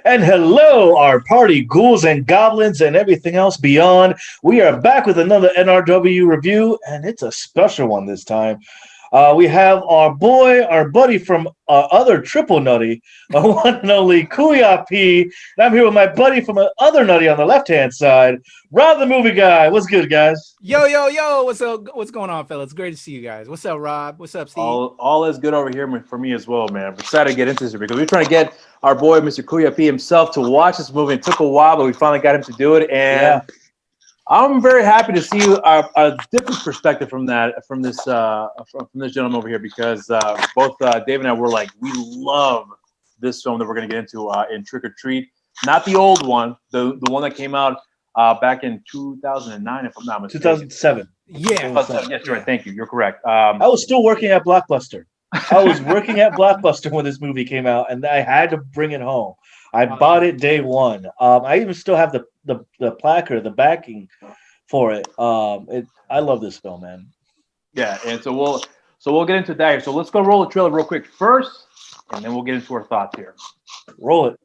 And hello, our party ghouls and goblins and everything else beyond. We are back with another NRW review, and it's a special one this time. We have our buddy from other Triple Nutty, the one and only Kuya P. And I'm here with my buddy from other Nutty on the left-hand side, Rob the Movie Guy. What's good, guys? Yo, yo, yo. What's up? What's going on, fellas? Great to see you guys. What's up, Rob? What's up, Steve? All is good over here for me as well, man. I'm excited to get into this because we're trying to get our boy, Mr. Kuya P himself, to watch this movie. It took a while, but we finally got him to do it. And I'm very happy to see a different perspective from this gentleman over here, because both Dave and I were like, we love this film that we're going to get into in Trick or Treat. Not the old one, the one that came out back in 2009, if I'm not mistaken. 2007. Yeah. Yes, right. Thank you. You're correct. I was still working at Blockbuster. I was working at Blockbuster when this movie came out, and I had to bring it home. I bought it day one. I even still have the placard, the backing for it. I love this film, man. Yeah, and so we'll get into that here. So let's go roll the trailer real quick first, and then we'll get into our thoughts here. Roll it.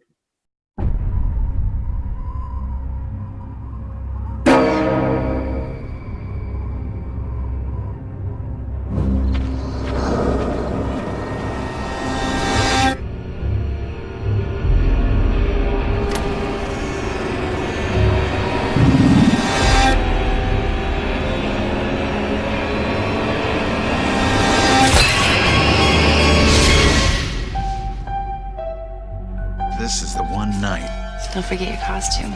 This is the one night. Don't forget your costume.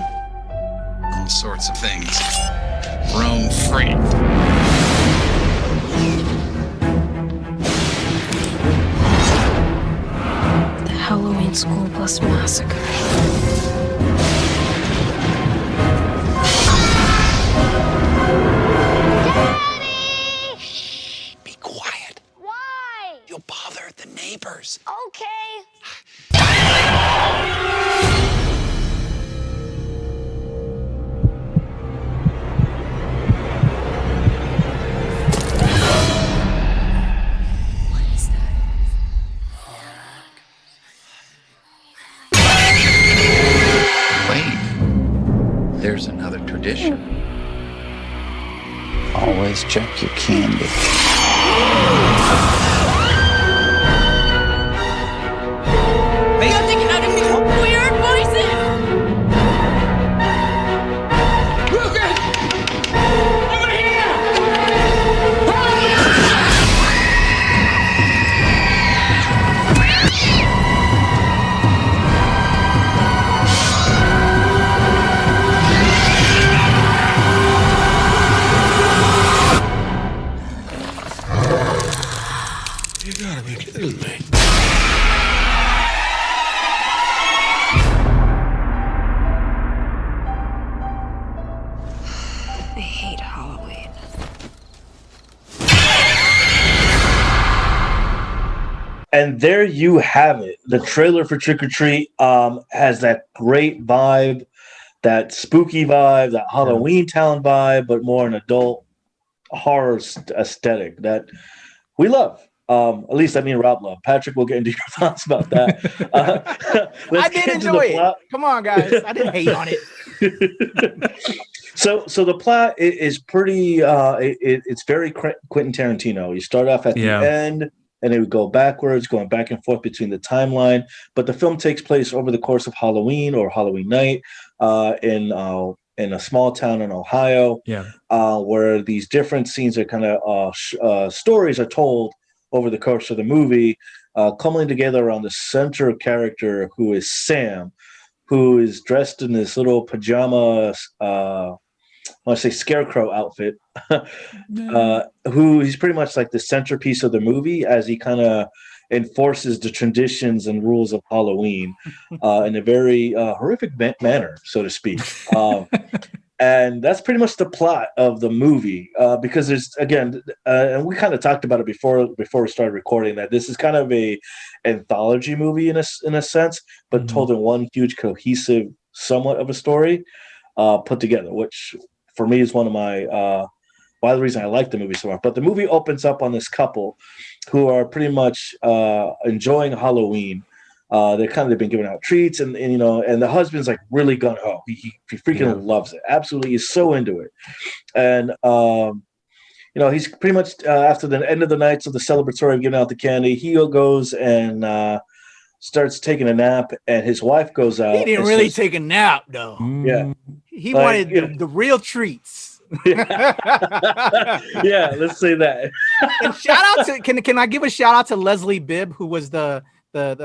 All sorts of things roam free. The Halloween School Bus Massacre. Daddy! Shh, be quiet. Why? You'll bother the neighbors. Okay. Wait, there's another tradition. Always check your candy. You're thinking out of me weird voices. Lucas! Over here! You gotta be kidding me. I hate Halloween. And there you have it. The trailer for Trick or Treat has that great vibe, that spooky vibe, that Halloween Town vibe, but more an adult horror aesthetic that we love. At least me and Rob love. Patrick, we'll get into your thoughts about that. I did enjoy it. Come on, guys. I didn't hate on it. So the plot is pretty. It's very Quentin Tarantino. You start off at the end, and it would go backwards, going back and forth between the timeline. But the film takes place over the course of Halloween or Halloween night in a small town in Ohio. Where these different scenes are kind of stories are told over the course of the movie, coming together around the center character, who is Sam, who is dressed in this little pajama, I want to say scarecrow outfit, who he's pretty much like the centerpiece of the movie as he kind of enforces the traditions and rules of Halloween in a very horrific manner, so to speak. And that's pretty much the plot of the movie, because there's, again, and we kind of talked about it before we started recording, that this is kind of a anthology movie in a sense, but told in one huge cohesive, somewhat of a story put together, which for me is one of my why the reason I like the movie so much. But the movie opens up on this couple who are pretty much enjoying Halloween. They've been giving out treats, and the husband's like really gung ho. He freaking loves it. Absolutely, he's so into it. And he's pretty much after the end of the night, so the celebratory of giving out the candy, he goes and starts taking a nap, and his wife goes out. He didn't really take a nap though. Yeah, he wanted the real treats. Yeah, let's say that. And shout out to can I give a shout out to Leslie Bibb, who was the wife,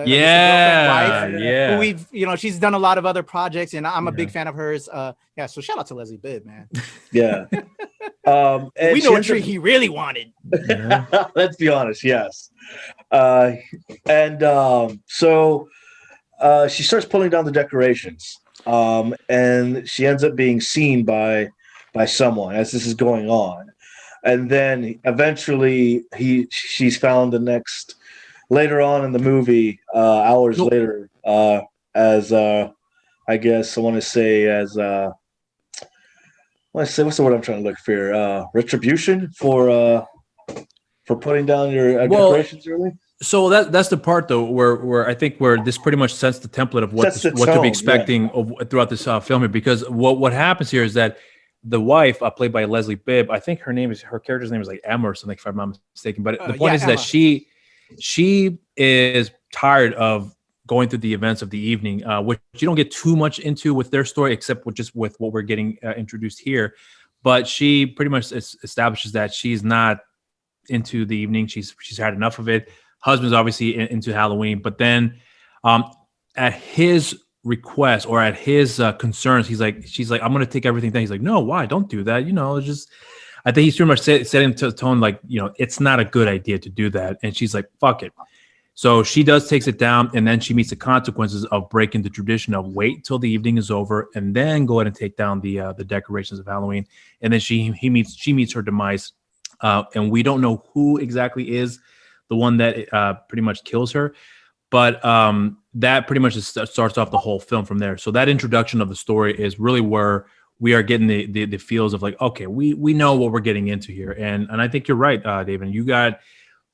who we've she's done a lot of other projects, and I'm a big fan of hers. So shout out to Leslie Bibb, man. Yeah. And we know what treat he really wanted. Let's be honest, yes. So she starts pulling down the decorations, and she ends up being seen by someone as this is going on, and then eventually she's found later on in the movie, hours later, as I guess I want to say what's the word I'm trying to look for? Retribution for putting down your decorations early. So that's the part though where I think where this pretty much sets the template of what to be expecting throughout this film here, because what happens here is that the wife, played by Leslie Bibb, I think her character's name is like Emma or something, if I'm not mistaken. But the point is Emma. That she is tired of going through the events of the evening, which you don't get too much into with their story, except with what we're getting introduced here. But she pretty much establishes that she's not into the evening. She's had enough of it. Husband's obviously into Halloween, but then at his request or at his concerns, she's like, I'm going to take everything down. He's like, no, why? Don't do that. It's just, I think he's pretty much setting to tone like, it's not a good idea to do that. And she's like, fuck it. So she takes it down, and then she meets the consequences of breaking the tradition of wait till the evening is over and then go ahead and take down the decorations of Halloween. And then she meets her demise, and we don't know who exactly is the one that pretty much kills her, but that pretty much starts off the whole film from there. So that introduction of the story is really where we are getting the feels of like, okay, we know what we're getting into here, and I think you're right, David.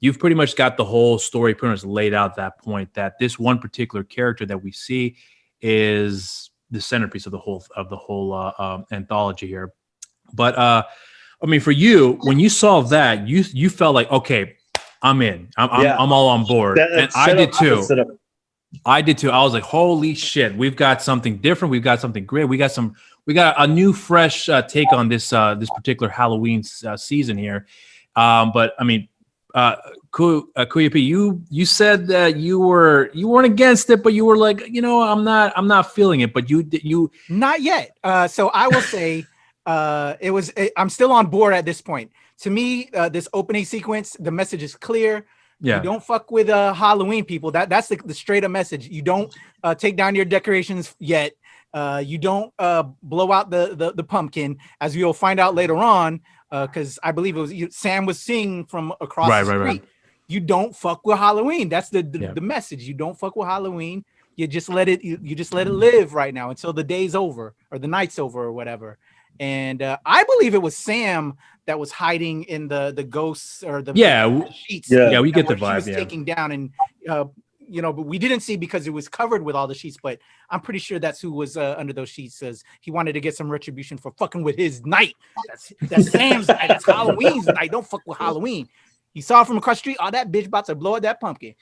You've pretty much got the whole story pretty much laid out at that point, that this one particular character that we see is the centerpiece of the whole anthology here. But I mean, for you, when you saw that, you felt like, okay, I'm in. I'm all on board. And I did too. I was like, holy shit, we've got something different. We've got something great. We got a new, fresh take on this particular Halloween season here. But I mean, Kuya P, you said that you weren't against it, but you were like, I'm not feeling it. But you not yet. So I will say, I'm still on board at this point. To me, this opening sequence, the message is clear. Yeah. You don't fuck with Halloween people. That's the straight up message. You don't take down your decorations yet. You don't blow out the pumpkin, as we'll find out later on. Because I believe it was Sam was singing from across the street. Right. You don't fuck with Halloween. That's the message. You don't fuck with Halloween. You just let it. You just let it live right now until the day's over or the night's over or whatever. And I believe it was Sam that was hiding in the ghosts or the sheets. Yeah, we get the vibe. She was taking down, and but we didn't see because it was covered with all the sheets. But I'm pretty sure that's who was under those sheets. Says he wanted to get some retribution for fucking with his night. That's Sam's night. That's Halloween's night. Don't fuck with Halloween. He saw from across the street. Oh, that bitch about to blow out that pumpkin.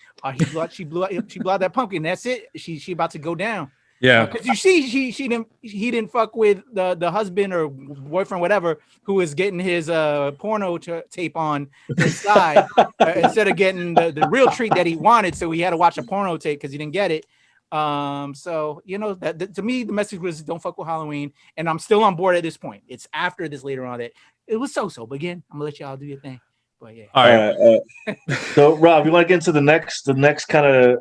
She blew out that pumpkin. That's it. She about to go down. Yeah, because you see, he didn't fuck with the husband or boyfriend, whatever, who was getting his porno tape on inside instead of getting the real treat that he wanted. So he had to watch a porno tape because he didn't get it. So that to me the message was don't fuck with Halloween, and I'm still on board at this point. It's after this later on that it was so. But again, I'm gonna let y'all do your thing. But yeah. All right. So Rob, you want to get into the next kind of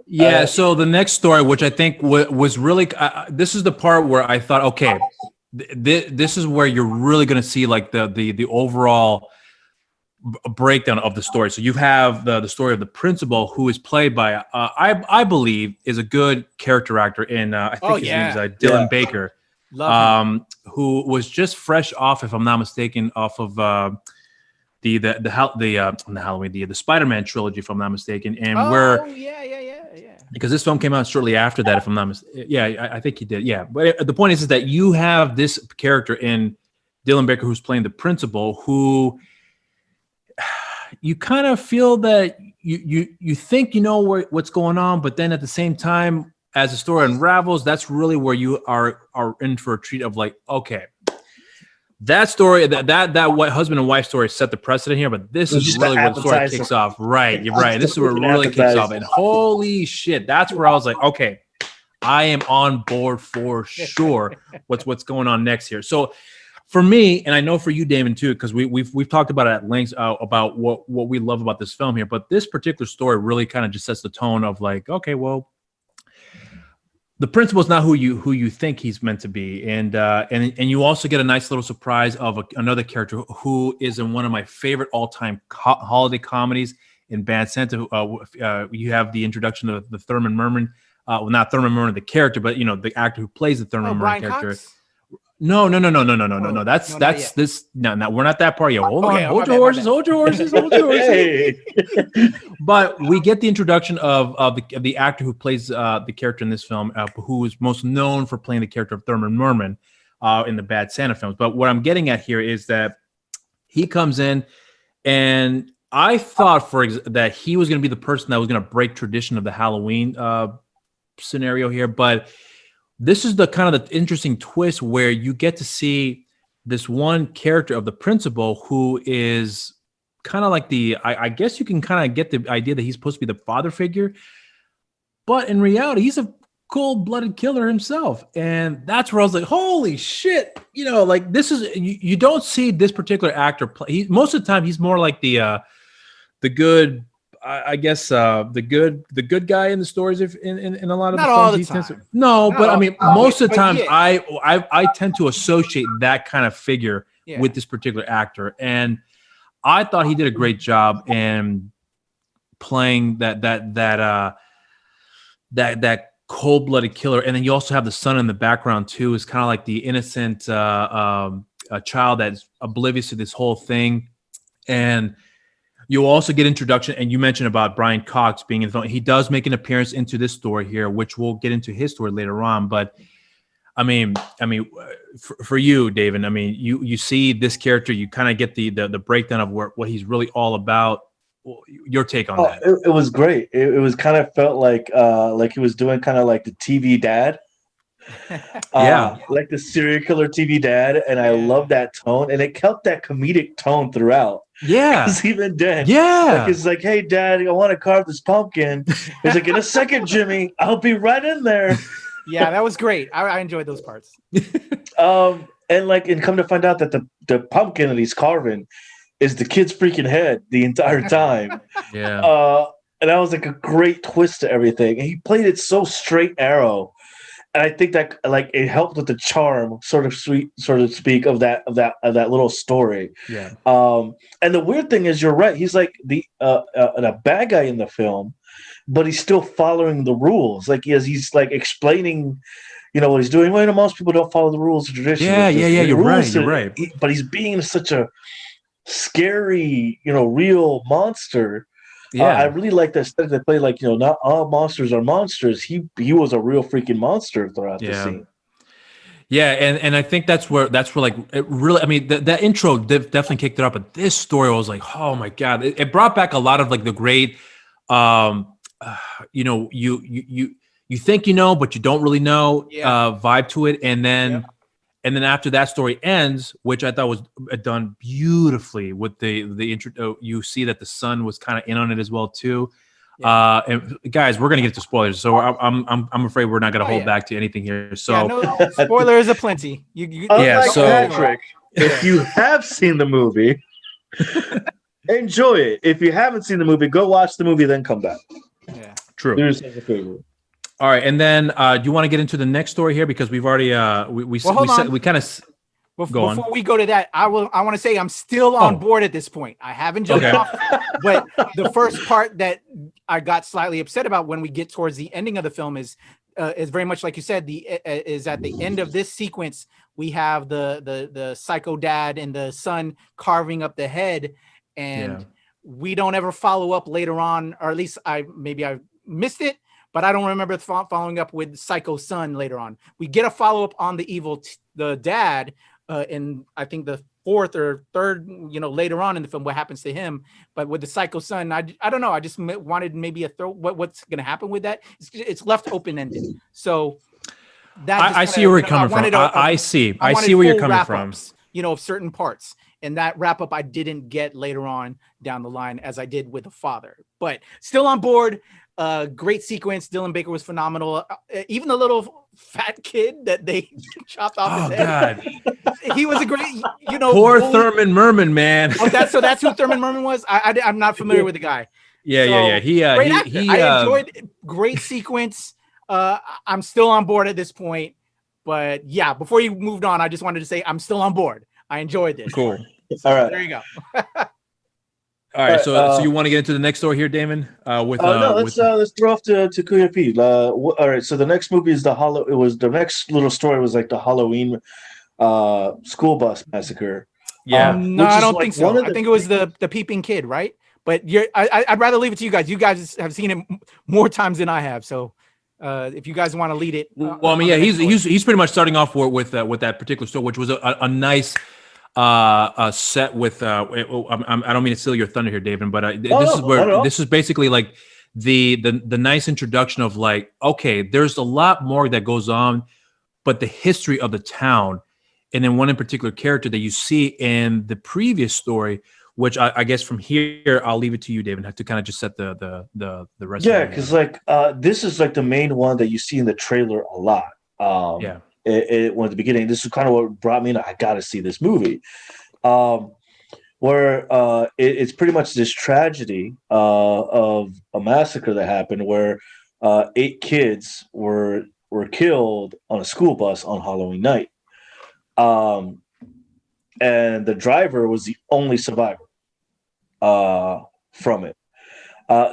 So the next story, which I think was really this is the part where I thought, okay, this is where you're really going to see like the overall breakdown of the story. So you have the story of the principal, who is played by I believe is a good character actor in I think his name is Dylan Baker, who was just fresh off, if I'm not mistaken, off of the Halloween, the Spider-Man trilogy, if I'm not mistaken, and because this film came out shortly after that, if I'm not mistaken. Yeah, I think he did. Yeah, but the point is that you have this character in Dylan Baker who's playing the principal, who you kind of feel that you think you know what's going on, but then at the same time, as the story unravels, that's really where you are in for a treat of like, okay, that story, that white husband and wife story set the precedent here, but this is really where the story kicks off. Right, you're right. This is where it really kicks off, and holy shit, that's where I was like, okay, I am on board for sure. What's going on next here? So for me, and I know for you, Damon, too, because we've talked about it at length about what we love about this film here, but this particular story really kind of just sets the tone of like, okay, well, the principal's not who you think he's meant to be, and you also get a nice little surprise of another character who is in one of my favorite all-time holiday comedies in Bad Santa. You have the introduction of the Thurman Merman, well, not Thurman Merman the character, but the actor who plays the Thurman Merman Brian character. Cox? No. That's this. No, we're not that part yet. Hold on. Hold your horses. Hey. But we get the introduction of the actor who plays the character in this film, who is most known for playing the character of Thurman Merman in the Bad Santa films. But what I'm getting at here is that he comes in, and I thought that he was going to be the person that was going to break tradition of the Halloween scenario here, but this is the kind of the interesting twist where you get to see this one character of the principal who is kind of like I guess you can kind of get the idea that he's supposed to be the father figure, but in reality, he's a cold-blooded killer himself. And that's where I was like, holy shit, like this is, you don't see this particular actor play. Most of the time, he's more like the good, I guess the good guy in the stories, if in a lot of not the all films, the time. But I mean, most of the time, yeah. I tend to associate that kind of figure with this particular actor, and I thought he did a great job in playing that cold-blooded killer. And then you also have the son in the background too, is kind of like the innocent a child that's oblivious to this whole thing, and you'll also get introduction, and you mentioned about Brian Cox being in the film. He does make an appearance into this story here, which we'll get into his story later on. But I mean, for you, David, I mean, you see this character, you kind of get the breakdown of what he's really all about. Your take on that? It was great. It was kind of felt like he was doing kind of like the TV dad. Like the serial killer TV dad, and I love that tone, and it kept that comedic tone throughout. Yeah, because even then, it's like, hey, Dad, I want to carve this pumpkin. He's like, in a second, Jimmy, I'll be right in there. Yeah, that was great. I enjoyed those parts. And come to find out that the pumpkin that he's carving is the kid's freaking head the entire time. And that was like a great twist to everything, and he played it so straight arrow. And I think that it helped with the charm, so to speak, of that little story. Yeah. And the weird thing is, you're right. He's like the bad guy in the film, but he's still following the rules. Like he's like explaining, what he's doing. Well, most people don't follow the rules and traditions. Yeah. You're right. But he's being such a scary, real monster. Yeah, I really like that aesthetic. They play like, not all monsters are monsters. He was a real freaking monster throughout the scene. Yeah, and I think that's where like it really. I mean, that intro definitely kicked it up, but this story was like, oh my god, it brought back a lot of like the great, you think but you don't really know vibe to it, and then. And then after that story ends, which I thought was done beautifully with the intro, you see that the son was kind of in on it as well too. And guys, we're gonna get to spoilers, so I'm afraid we're not gonna hold back to anything here. So spoilers aplenty. Patrick, if you have seen the movie, enjoy it. If you haven't seen the movie, go watch the movie, then come back. Yeah, true. Do yourself a favor. All right, and then do you want to get into the next story here, because we've already we kind of before we go to that, I want to say I'm still on board at this point. I haven't jumped off, but the first part that I got slightly upset about when we get towards the ending of the film is very much like you said. Is at the end of this sequence we have the psycho dad and the son carving up the head, and we don't ever follow up later on, or at least I missed it, but I don't remember following up with Psycho Son later on. We get a follow up on the dad in I think the fourth or third, later on in the film, what happens to him. But with the Psycho Son, I don't know. I just wanted maybe what's going to happen with that. It's left open ended. So that I see where you're coming from. I see where you're coming from. Of certain parts. And that wrap up I didn't get later on down the line as I did with the father, but still on board. Great sequence. Dylan Baker was phenomenal. Even the little fat kid that they chopped off his head. God. He was a great, poor Thurman Merman, man. That's who Thurman Merman was. I'm not familiar with the guy. Yeah. I enjoyed great sequence. I'm still on board at this point, but yeah, before you moved on, I just wanted to say I'm still on board. I enjoyed this. Cool. So, all right. There you go. All right. So you want to get into the next story here, Damon? Let's throw off to Kuya P. All right. So the next movie is the next little story was like the Halloween school bus massacre. Yeah. No, I don't think so. I think it was the peeping kid, right? But I'd rather leave it to you guys. You guys have seen it more times than I have. So if you guys want to lead it. He's pretty much starting off with that particular story, which was a nice set with I don't mean to steal your thunder here, David, but this is basically like the nice introduction of like, okay, there's a lot more that goes on, but the history of the town, and then one in particular character that you see in the previous story, which I guess from here I'll leave it to you, David, to kind of just set the rest. Yeah, because this is like the main one that you see in the trailer a lot. When at the beginning, this is kind of what brought me in. I got to see this movie, where it's pretty much this tragedy of a massacre that happened, where 8 kids were killed on a school bus on Halloween night, and the driver was the only survivor from it.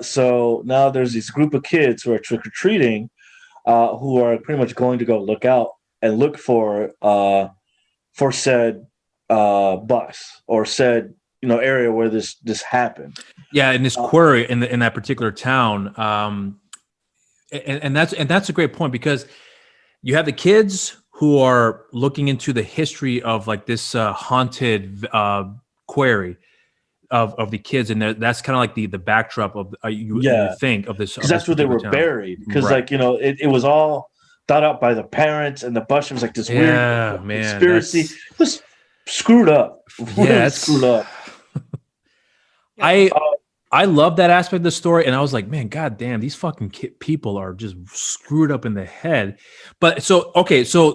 So now there's this group of kids who are trick or treating, who are pretty much going to go look out and look for said bus or said area where this happened. Yeah, in this quarry in that particular town, and that's a great point, because you have the kids who are looking into the history of like this haunted quarry of the kids, and that's kind of like the backdrop of you think of this, because that's where they were buried, because it was all thought up by the parents, and the bus was like this weird conspiracy. It was screwed up. Yeah, screwed up. I love that aspect of the story, and I was like, man, goddamn, these fucking people are just screwed up in the head. But so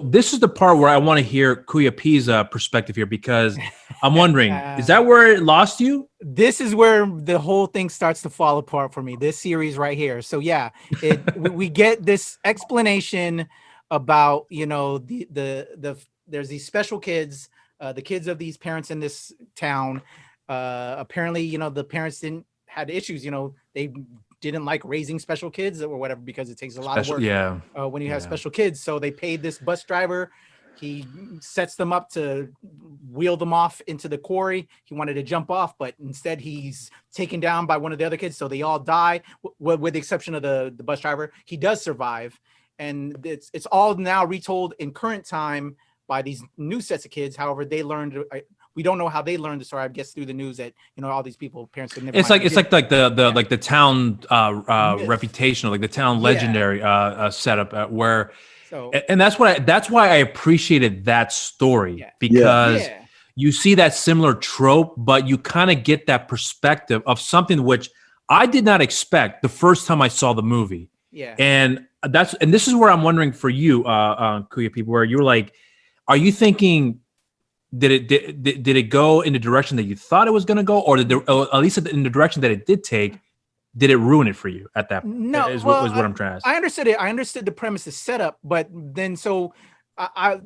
this is the part where I want to hear Kuya P's perspective here, because I'm wondering, is that where it lost you? This is where the whole thing starts to fall apart for me. This series right here. So yeah, we get this explanation about there's these special kids, the kids of these parents in this town. Apparently, the parents had issues, they didn't like raising special kids or whatever, because it takes a lot of work when you have special kids. So they paid this bus driver. He sets them up to wheel them off into the quarry. He wanted to jump off, but instead he's taken down by one of the other kids. So they all die, with the exception of the bus driver. He does survive. And it's all now retold in current time by these new sets of kids. However, they learned, we don't know how they learned the story. I guess through the news that all these people, parents could never. It's like the town reputation, like the town legendary setup where. So, and that's why I appreciated that story, because you see that similar trope, but you kind of get that perspective of something which I did not expect the first time I saw the movie. Yeah, and this is where I'm wondering for you, Kuya people, where you were like, are you thinking? Did it go in the direction that you thought it was going to go, or at least in the direction that it did take? Did it ruin it for you at that? No, is what I'm trying to ask. I understood it. I understood the premise, the setup, but then I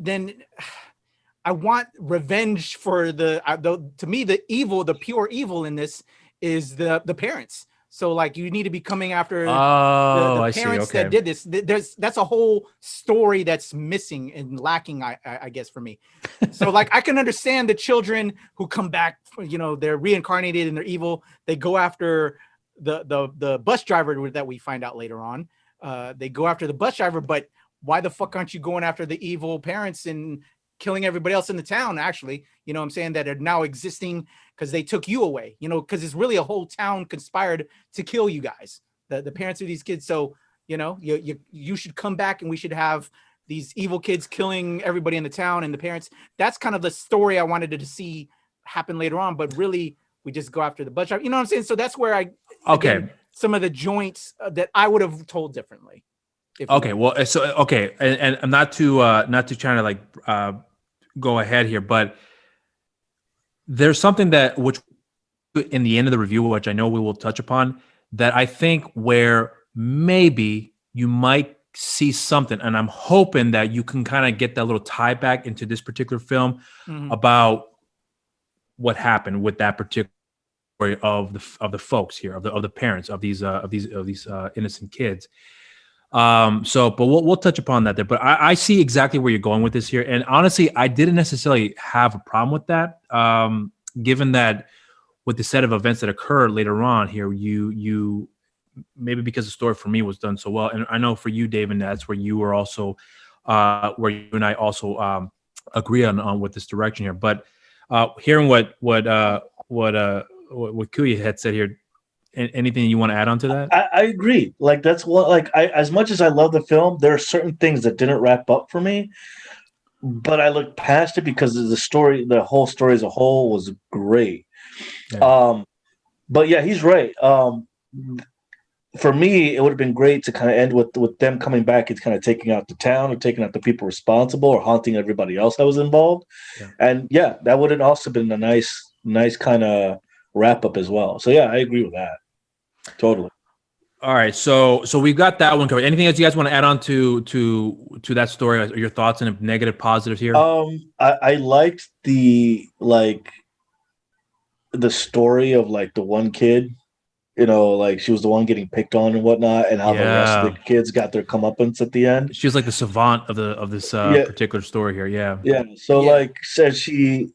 want revenge for to me, the evil, the pure evil in this is the parents. So like you need to be coming after the parents that did this. That's a whole story that's missing and lacking, I guess, for me. So like I can understand the children who come back, they're reincarnated and they're evil. They go after the bus driver that we find out later on. They go after the bus driver, but why the fuck aren't you going after the evil parents and killing everybody else in the town? Actually, you know what I'm saying, that are now existing because they took you away, because it's really a whole town conspired to kill you guys, the parents of these kids. So, you should come back and we should have these evil kids killing everybody in the town and the parents. That's kind of the story I wanted to see happen later on, but really we just go after the bus driver. You know what I'm saying? So that's where again, some of the joints that I would have told differently. Okay. Well, so, okay. And I'm not too trying to like, go ahead here, but there's something which in the end of the review, which I know we will touch upon, that I think where maybe you might see something, and I'm hoping that you can kind of get that little tie back into this particular film about what happened with that particular story of the folks here, of the parents of these innocent kids. But we'll touch upon that there. But I see exactly where you're going with this here, and honestly, I didn't necessarily have a problem with that, given that with the set of events that occurred later on here, you maybe because the story for me was done so well, and I know for you, David, that's where you were also where you and I also agree on with this direction here. But hearing what Kuya had said here. Anything you want to add on to that? I agree. Like that's what, like as much as I love the film, there are certain things that didn't wrap up for me, but I looked past it because of the whole story as a whole was great. Yeah. But yeah, he's right. For me, it would have been great to kind of end with them coming back and kind of taking out the town or taking out the people responsible or haunting everybody else that was involved. Yeah. And yeah, that would have also been a nice kind of wrap up as well. So yeah, I agree with that. Totally. All right, so we've got that one covered. Anything else you guys want to add on to that story, or your thoughts and negative, positives here? I liked the story of like the one kid, like she was the one getting picked on and whatnot, and how the rest of the kids got their comeuppance at the end. She was like the savant of this particular story here. Yeah. So like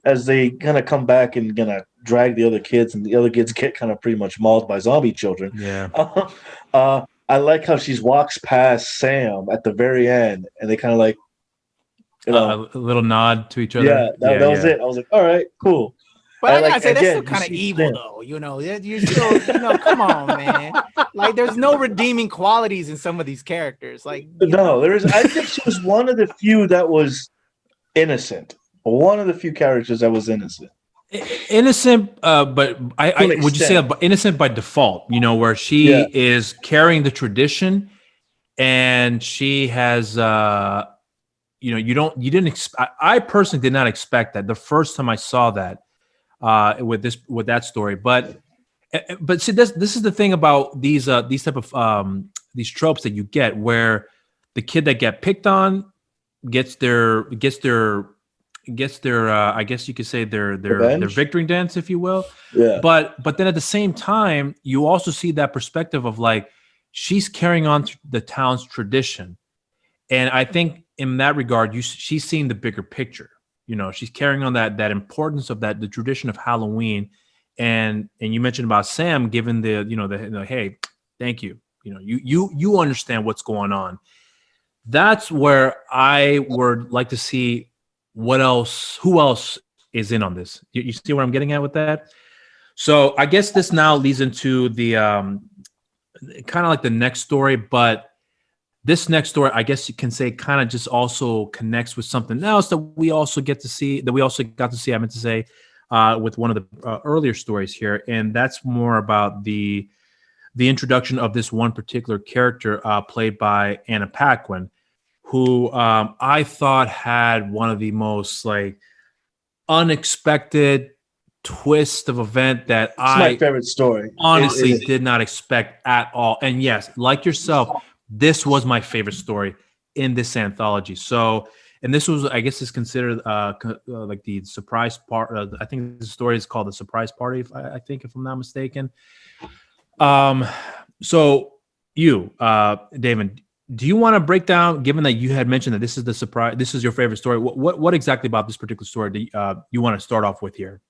as they kind of come back and gonna drag the other kids, and the other kids get kind of pretty much mauled by zombie children. Yeah. I like how she walks past Sam at the very end, and they kind of like, a little nod to each other. Yeah, that was it. I was like, all right, cool. But I gotta say, that's still kind of evil, though. You still, come on, man. Like, there's no redeeming qualities in some of these characters. Like, there is. I think she was one of the few that was innocent. One of the few characters that was innocent. Innocent, but I would you say innocent by default? Where she is carrying the tradition, and she has, I personally did not expect that the first time I saw that. With that story, but see, this is the thing about these type of these tropes that you get, where the kid that get picked on gets their I guess you could say their victory dance, if you will. Yeah. But then at the same time, you also see that perspective of like she's carrying on the town's tradition, and I think in that regard, she's seeing the bigger picture. She's carrying on that importance of the tradition of Halloween, and you mentioned about Sam giving the hey, thank you. You understand what's going on. That's where I would like to see who else is in on this. You see where I'm getting at with that? So I guess this now leads into the kind of like the next story, but this next story, I guess you can say, kind of just also connects with something else that we also got to see. I meant to say, with one of the earlier stories here, and that's more about the introduction of this one particular character played by Anna Paquin, who I thought had one of the most like unexpected twist of event that it's my favorite story. Honestly, did not expect at all. And yes, like yourself. This was my favorite story in this anthology. So, and this was, I guess, is considered like the surprise part. I think the story is called The Surprise Party, if I'm not mistaken. So you, David, do you want to break down, given that you had mentioned that this is the surprise, this is your favorite story, what exactly about this particular story do you want to start off with here?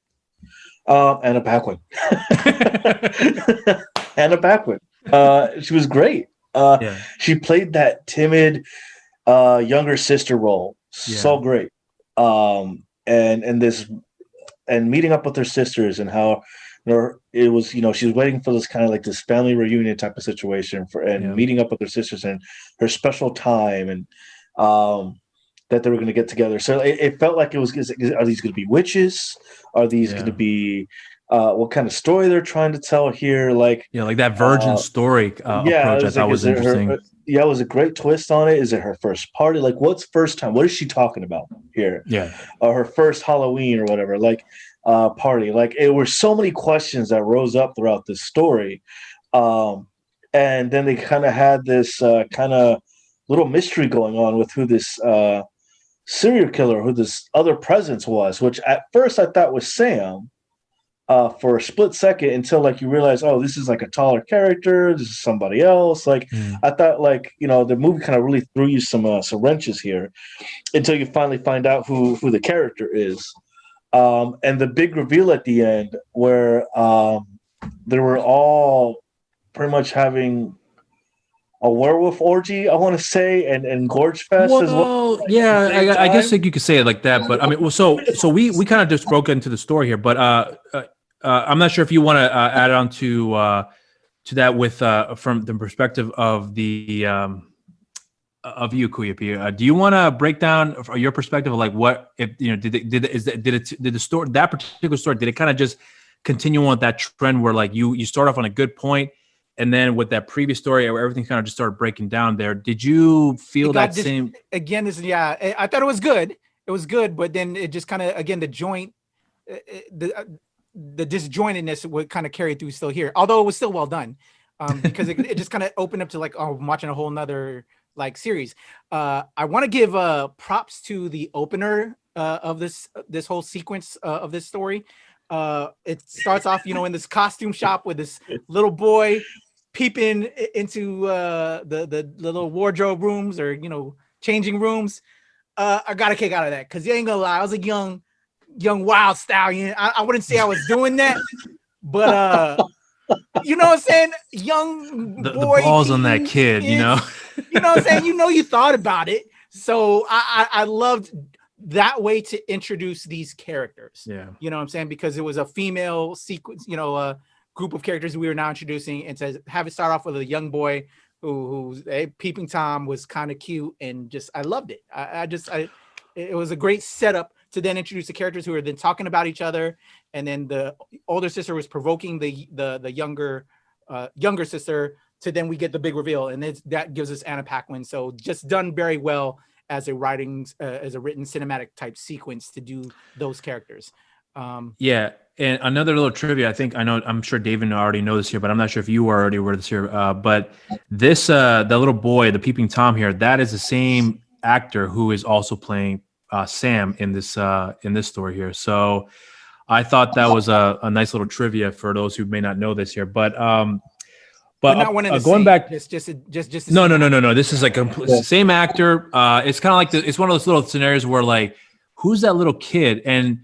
Anna Paquin. Anna Paquin. She was great. She played that timid younger sister role so great. And meeting up with her sisters and how it was, she was waiting for this kind of like this family reunion type of situation meeting up with her sisters and her special time and that they were going to get together. So it felt like it was, are these going to be witches? Are these going to be what kind of story they're trying to tell here? Like that virgin story approach I thought was interesting. It was a great twist on it. Is it her first party? Like, what's first time? What is she talking about here? Yeah. Or her first Halloween or whatever, party. Like, it were so many questions that rose up throughout this story. And then they kind of had this kind of little mystery going on with who this serial killer, who this other presence was, which at first I thought was Sam. For a split second until you realize, oh, this is like a taller character. This is somebody else. I thought the movie kind of really threw you some wrenches here until you finally find out who the character is. And the big reveal at the end where they were all pretty much having a werewolf orgy, I want to say, and Gorge Fest as well. Yeah, I guess you could say it like that. But I mean, so we kind of just broke into the story here. But I'm not sure if you want to add on to that with from the perspective of the of you, Kuya P. Do you want to break down your perspective of what if did the story, that particular story, did it kind of just continue on that trend where you start off on a good point? And then with that previous story, where everything kind of just started breaking down there, did you feel that same? Again, I thought it was good. It was good, but then it just kind of, again, the joint, the disjointedness would kind of carry through still here. Although it was still well done, because it just kind of opened up to I'm watching a whole nother series. I want to give props to the opener of this whole sequence of this story. It starts off, in this costume shop with this little boy peeping into the little wardrobe rooms or changing rooms. I got a kick out of that because you ain't gonna lie, I was a young wild stallion. I wouldn't say I was doing that, but you know what I'm saying, young boy. The balls on that kid, you know what I'm saying. You thought about it, so I loved that way to introduce these characters. Yeah, you know what I'm saying, because it was a female sequence, a group of characters we were now introducing, and to have it start off with a young boy who's a peeping Tom was kind of cute, and just I loved it. It was a great setup to then introduce the characters who are then talking about each other, and then the older sister was provoking the younger sister, to then we get the big reveal, and that gives us Anna Paquin. So just done very well as a written cinematic type sequence to do those characters. Yeah, and another little trivia. I'm sure David already knows this here, but I'm not sure if you already aware of this here. But this the little boy, the peeping Tom here, that is the same actor who is also playing Sam in this story here. So I thought that was a nice little trivia for those who may not know this here. But not one in the going same, back, just no. This is same actor. It's kind of it's one of those little scenarios where who's that little kid, and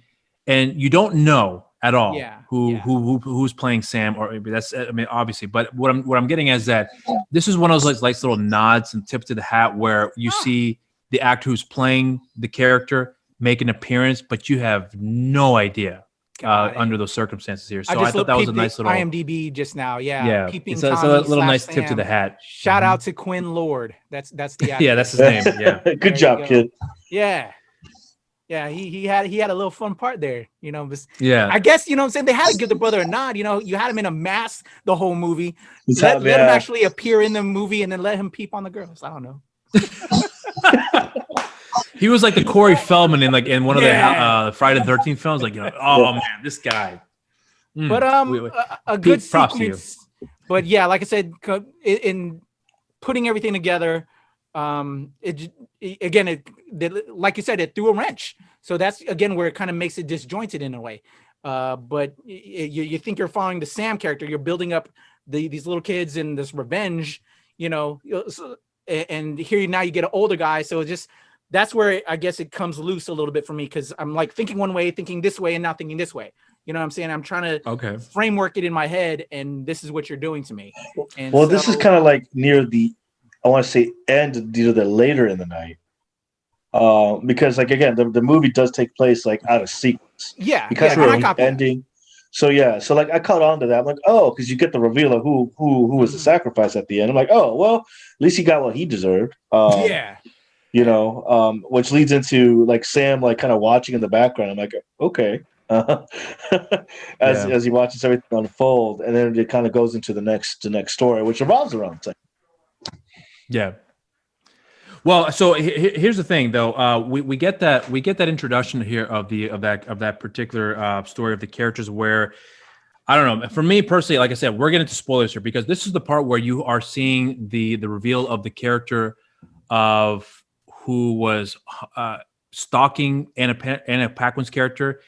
you don't know at all who's playing Sam, or maybe that's, obviously. But what I'm getting at is that this is one of those little nods and tips to the hat where you see the actor who's playing the character make an appearance, but you have no idea under those circumstances here. So I thought that was a nice little IMDb just now. Yeah. It's a little nice tip to the hat. Shout out to Quinn Lord. That's the actor. Yeah, that's his name. Yeah. Good job, kid. Yeah. Yeah, he had a little fun part there, Yeah, I guess what I'm saying, they had to give the brother a nod. You had him in a mask the whole movie. Let him actually appear in the movie, and then let him peep on the girls. I don't know. He was like the Corey Feldman in one of the Friday the 13th films. Oh man, this guy. But a good sequence. But yeah, like I said, in putting everything together, like you said, it threw a wrench. So that's again where it kind of makes it disjointed in a way. But you think you're following the Sam character, you're building up these little kids and this revenge, and here now you get an older guy. So that's where I guess it comes loose a little bit for me, because I'm like thinking one way, thinking this way, and not thinking this way. You know what I'm saying? I'm trying to framework it in my head, and this is what you're doing to me. And this is kind of like near the, I want to say, end, the later in the night. Because like again, the movie does take place like out of sequence. Yeah, because ending. So so like I caught on to that. I'm like, oh, because you get the reveal of who was the sacrifice at the end. I'm like, oh well, at least he got what he deserved. Which leads into like Sam like kind of watching in the background. I'm like, okay. As he watches everything unfold, and then it kind of goes into the next story, which revolves around Sam. Yeah. Well, so here's the thing, though. We get that introduction here of that particular story of the characters, where I don't know. For me personally, like I said, we're getting into spoilers here, because this is the part where you are seeing the reveal of the character of who was stalking Anna Paquin's character,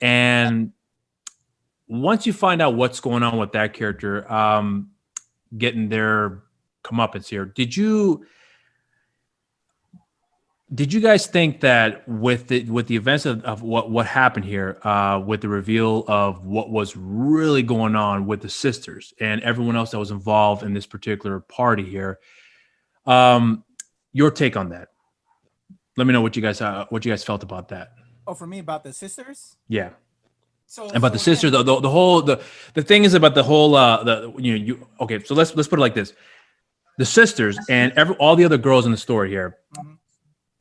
and once you find out what's going on with that character, getting their comeuppance here, did you guys think that with the events of what happened here, with the reveal of what was really going on with the sisters and everyone else that was involved in this particular party here, your take on that? Let me know what you guys felt about that. Oh, for me, about the sisters? Yeah. So about the sisters, the thing is about the whole okay. So let's put it like this: the sisters and all the other girls in the story here. Mm-hmm.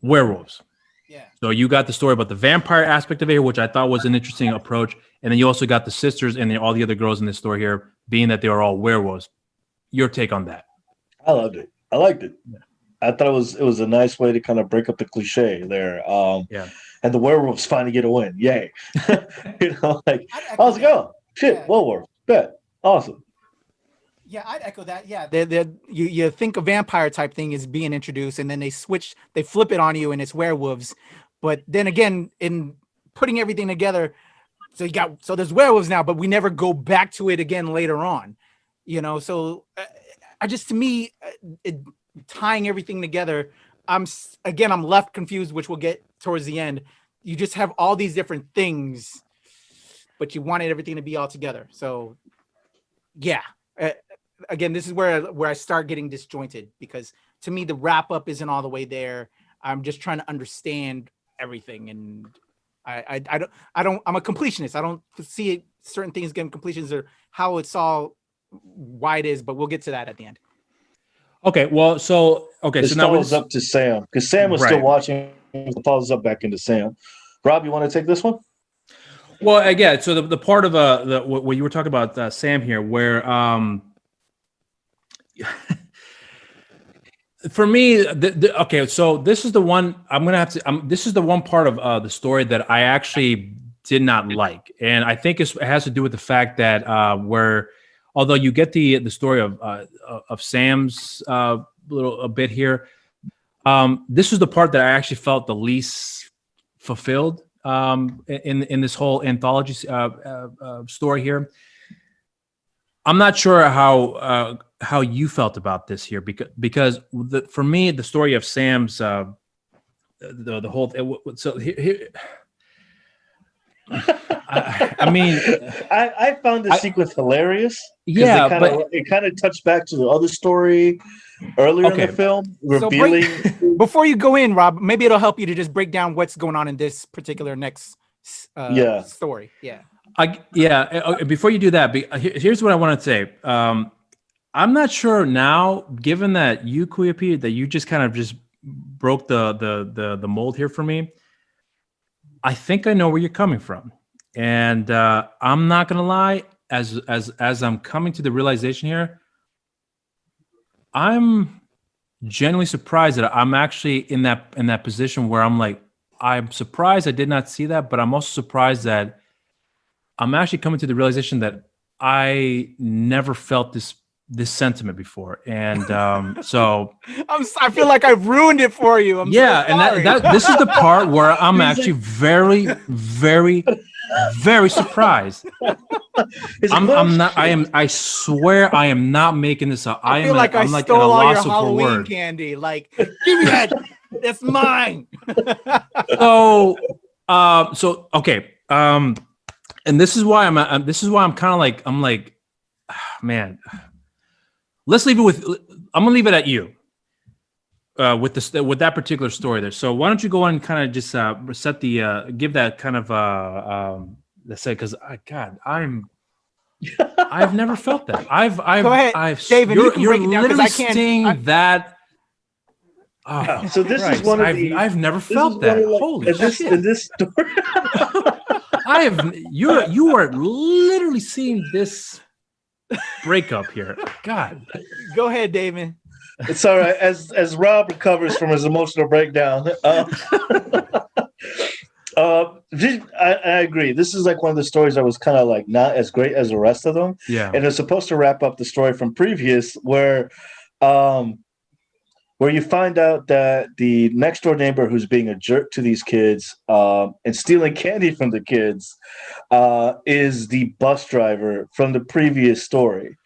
Werewolves. Yeah. So you got the story about the vampire aspect of it here, which I thought was an interesting approach, and then you also got the sisters and all the other girls in this story here, being that they are all werewolves. Your take on that? I loved it. I liked it. Yeah. I thought it was a nice way to kind of break up the cliche there. And the werewolves finally get a win. Yay! I was like, oh shit, werewolf, bet, awesome. Yeah, I'd echo that. Yeah, you think a vampire type thing is being introduced, and then they flip it on you, and it's werewolves. But then again, in putting everything together, so there's werewolves now, but we never go back to it again later on. So to me, tying everything together, I'm left confused, which we'll get towards the end. You just have all these different things, but you wanted everything to be all together. So, yeah. Again, this is where I start getting disjointed, because to me the wrap up isn't all the way there. I'm just trying to understand everything, and I don't. I'm a completionist. I don't see certain things getting completions or how it's all why it is, but we'll get to that at the end. Okay. Well, so this now follows up to Sam, because Sam was still watching. It follows up back into Sam. Rob, you want to take this one? Well, again, so the part of what you were talking about, Sam here, where for me, okay, so this is the one I'm gonna have to. This is the one part of the story that I actually did not like, and I think it has to do with the fact that where, although you get the story of Sam's a bit here, this is the part that I actually felt the least fulfilled in this whole anthology story here. I'm not sure how you felt about this here, because for me the story of Sam's the whole so here I mean, I found this sequence hilarious. Yeah, but it kind of touched back to the other story earlier in the film, revealing. So before you go in, Rob, maybe it'll help you to just break down what's going on in this particular next story. Before you do that, here's what I want to say. I'm not sure now, given that you, Kuya P, that you just kind of just broke the mold here for me. I think I know where you're coming from, and I'm not gonna lie. As I'm coming to the realization here, I'm genuinely surprised that I'm actually in that position where I'm like, I'm surprised I did not see that, but I'm also surprised that I'm actually coming to the realization that I never felt this this sentiment before, and so I feel like I've ruined it for you. I'm so sorry. And this is the part where I'm actually very, very, very surprised. I'm not. I swear I am not making this up. I feel like I stole all your Halloween candy. Like, give me that. That's mine. So okay. And this is why I'm kind of like man. Let's leave it with. I'm gonna leave it at you. With that particular story there. So why don't you go on and kind of just set the give that kind of let's say, because I've never felt that. Go ahead, David. You're literally saying that. Oh, so this is one of I've never felt that. Holy shit! In this story, you are literally seeing this breakup here. God, go ahead, David. It's all right. As Rob recovers from his emotional breakdown, I agree. This is like one of the stories that was kind of like not as great as the rest of them. Yeah, and it's supposed to wrap up the story from previous, where you find out that the next door neighbor who's being a jerk to these kids and stealing candy from the kids is the bus driver from the previous story.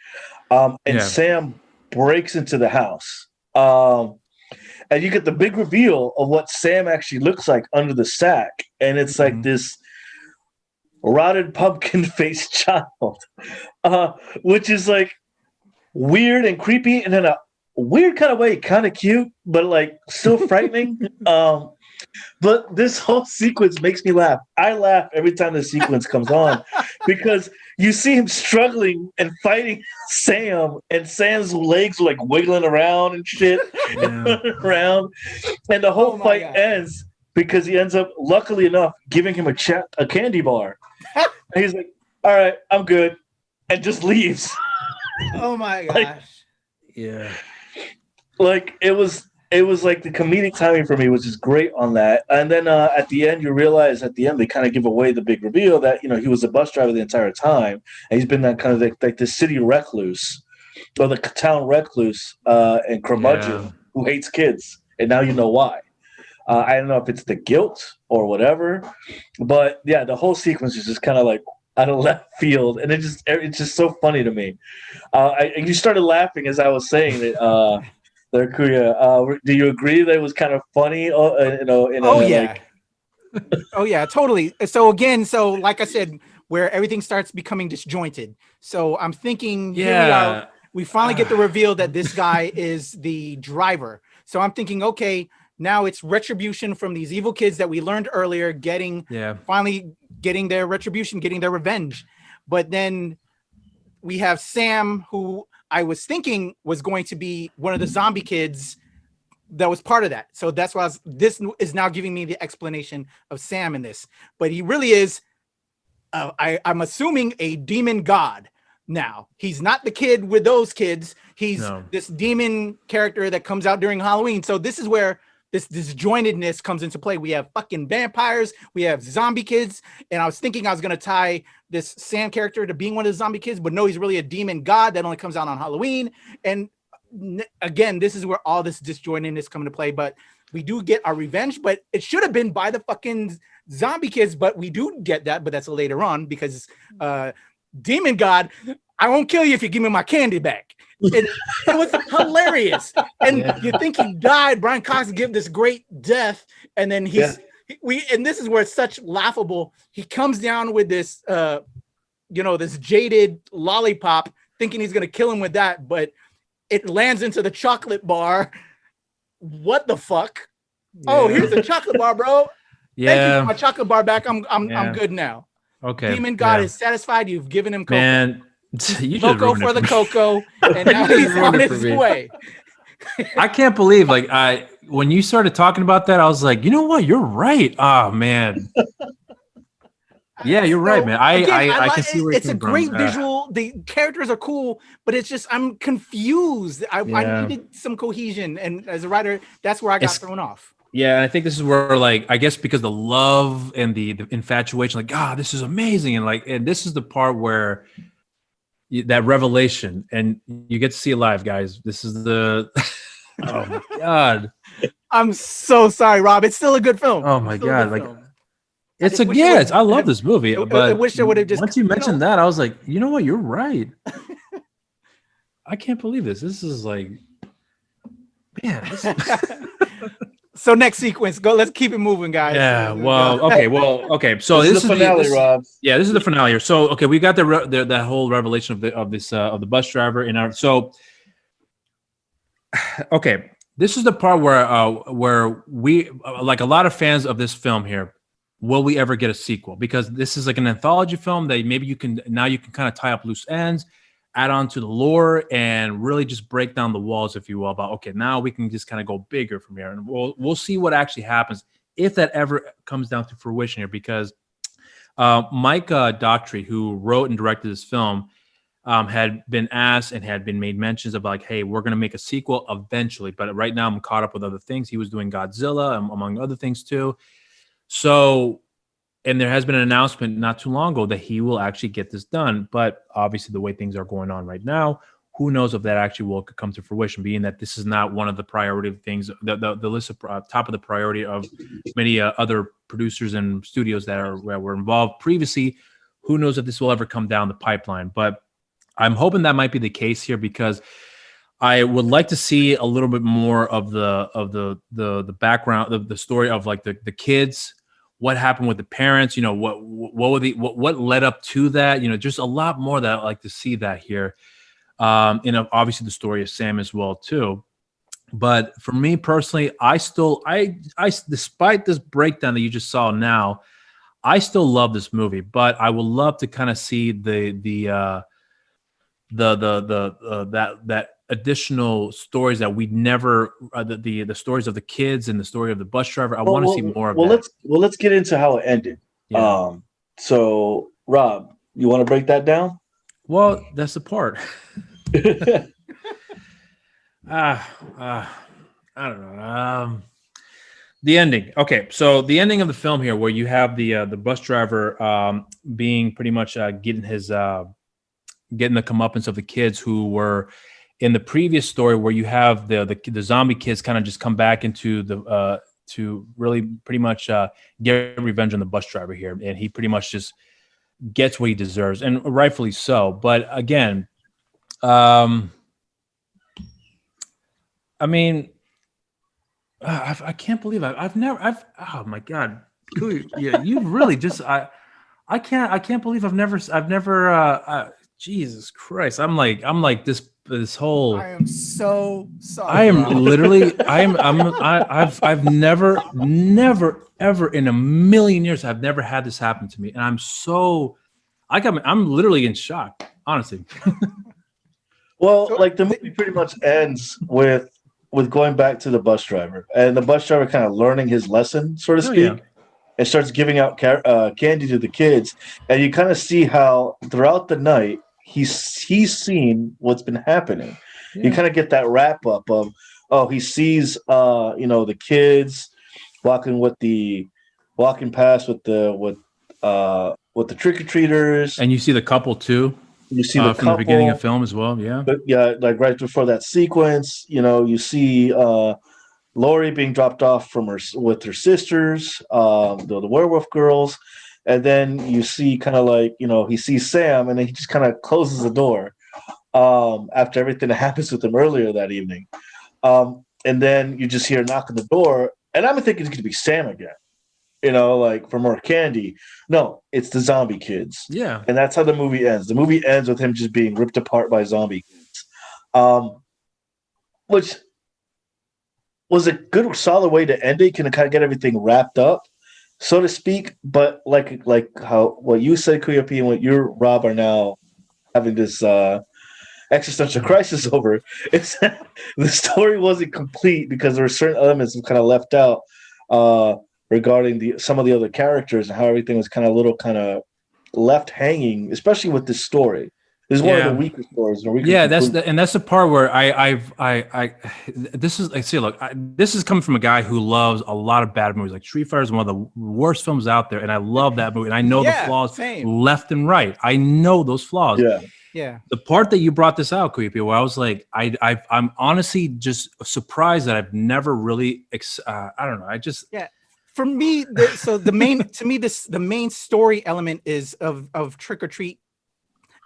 Sam breaks into the house. And you get the big reveal of what Sam actually looks like under the sack. And it's like this rotted pumpkin-faced child, which is like weird and creepy, and in a weird kind of way, kind of cute, but like still frightening. But this whole sequence makes me laugh. I laugh every time the sequence comes on because you see him struggling and fighting Sam, and Sam's legs are like wiggling around and shit, and running around. And the whole fight ends because he ends up, luckily enough, giving him a candy bar. And he's like, "All right, I'm good," and just leaves. Oh my gosh! Yeah. Like it was like the comedic timing for me, which is great on that. And then at the end, you realize they kind of give away the big reveal that he was a bus driver the entire time, and he's been that kind of like the city recluse or the town recluse and curmudgeon who hates kids, and now you know why. I don't know if it's the guilt or whatever, but yeah, the whole sequence is just kind of like out of left field, and it's just so funny to me. You started laughing as I was saying it. There, Kuya. Do you agree that it was kind of funny? Oh yeah, totally. So like I said, where everything starts becoming disjointed. So I'm thinking, here we finally get the reveal that this guy is the driver. So I'm thinking, okay, now it's retribution from these evil kids that we learned earlier, finally getting their retribution, getting their revenge. But then we have Sam, who I was thinking was going to be one of the zombie kids that was part of that. So that's why this is now giving me the explanation of Sam in this. But he really is, I'm assuming, a demon god now. He's not the kid with those kids. He's this demon character that comes out during Halloween. So this is where this disjointedness comes into play. We have fucking vampires, we have zombie kids, and I was thinking I was going to tie this Sam character to being one of the zombie kids, but no, he's really a demon god that only comes out on Halloween. And again, this is where all this disjointedness come into play. But we do get our revenge, but it should have been by the fucking zombie kids, but we do get that, but that's later on because demon god, I won't kill you if you give me my candy back. It was hilarious. And you think he died, Brian Cox give this great death, and then and this is where it's such laughable. He comes down with this this jaded lollipop, thinking he's gonna kill him with that, but it lands into the chocolate bar. What the fuck? Yeah. Oh, here's a chocolate bar, bro. Yeah. Thank you for my chocolate bar back. I'm good now. Okay. Demon God is satisfied. You've given him cocoa. Man, you just cocoa for the cocoa, and now he's on his way. I can't believe, when you started talking about that, I was like, you know what? You're right. Oh man. Yeah, you're right, man. I can see where it's a great visual. The characters are cool, but it's just I'm confused. I needed some cohesion, and as a writer, that's where I got thrown off. Yeah, and I think this is where, I guess because the love and the infatuation, this is amazing, and this is the part where that revelation, and you get to see it live, guys. This is the oh my god. I'm so sorry, Rob. It's still a good film. Oh my god, like I love this movie, but I wish I would have just once you mentioned that, I was like, you know what, you're right. I can't believe this. This is like, man. So next sequence, go. Let's keep it moving, guys. Yeah. Okay. So this is the finale, Rob. Yeah, this is the finale here. So okay, we got that whole revelation of the bus driver in our. So okay, this is the part where we like a lot of fans of this film here. Will we ever get a sequel? Because this is like an anthology film that maybe you can kind of tie up loose ends, add on to the lore, and really just break down the walls, if you will, about, okay, now we can just kind of go bigger from here. And we'll see what actually happens if that ever comes down to fruition here, because Michael Dougherty, who wrote and directed this film, had been asked and had been made mentions of like, hey, we're going to make a sequel eventually. But right now I'm caught up with other things. He was doing Godzilla, among other things too. So, and there has been an announcement not too long ago that he will actually get this done. But obviously the way things are going on right now, who knows if that actually will come to fruition, being that this is not one of the priority things, the list of top of the priority of many other producers and studios that were involved previously. Who knows if this will ever come down the pipeline, but I'm hoping that might be the case here, because I would like to see a little bit more of the background of the story of like the kids. What happened with the parents, what led up to that, just a lot more that I'd like to see that here. Obviously the story of Sam as well too. But for me personally, I despite this breakdown that you just saw now, I still love this movie, but I would love to kind of see that additional stories that we never the stories of the kids and the story of the bus driver. I want to see more of that. Let's get into how it ended. Yeah. So Rob, you want to break that down? Well, that's the part. I don't know. The ending. Okay, so the ending of the film here, where you have the bus driver being pretty much getting the comeuppance of the kids who were in the previous story, where you have the zombie kids kind of just come back into the to really pretty much get revenge on the bus driver here, and he pretty much just gets what he deserves, and rightfully so. But again, I mean, I can't believe oh my God, yeah, you really just I can't believe I've never Jesus Christ, I'm like this whole. I am so sorry. I am literally. I've never ever in a million years I've never had this happen to me, and I'm literally in shock, honestly. Well, like the movie pretty much ends with going back to the bus driver, and the bus driver kind of learning his lesson, so to speak. Yeah. And starts giving out candy to the kids, and you kind of see how throughout the night he's seen what's been happening. Yeah. You kind of get that wrap up of he sees the kids walking past with the trick-or-treaters, and you see the couple too. You see the from the beginning of the film as well. Yeah, but yeah, like right before that sequence, you see Lori being dropped off with her sisters, the werewolf girls, and then you see kind of like he sees Sam, and then he just kind of closes the door after everything that happens with him earlier that evening, and then you just hear a knock on the door, and I'm thinking it's going to be Sam again, like for more candy. No, it's the zombie kids. Yeah, and that's how the movie ends. The movie ends with him just being ripped apart by zombie kids, which was a good, solid way to end it. Kind of get everything wrapped up, so to speak. But like how what you said, Kuya P, and what you, Rob, are now having this existential crisis over. It's the story wasn't complete because there were certain elements that kind of left out regarding some of the other characters and how everything was kind of left hanging, especially with this story. This is one of the weaker stories. That's the part where this is coming from a guy who loves a lot of bad movies. Like Street Fighter is one of the worst films out there, and I love that movie. And I know the flaws left and right. I know those flaws. Yeah. Yeah. The part that you brought this out, Creepy, where I was like, I'm honestly just surprised that I've never really, I don't know. I just, yeah. For me, the main story element is of Trick or Treat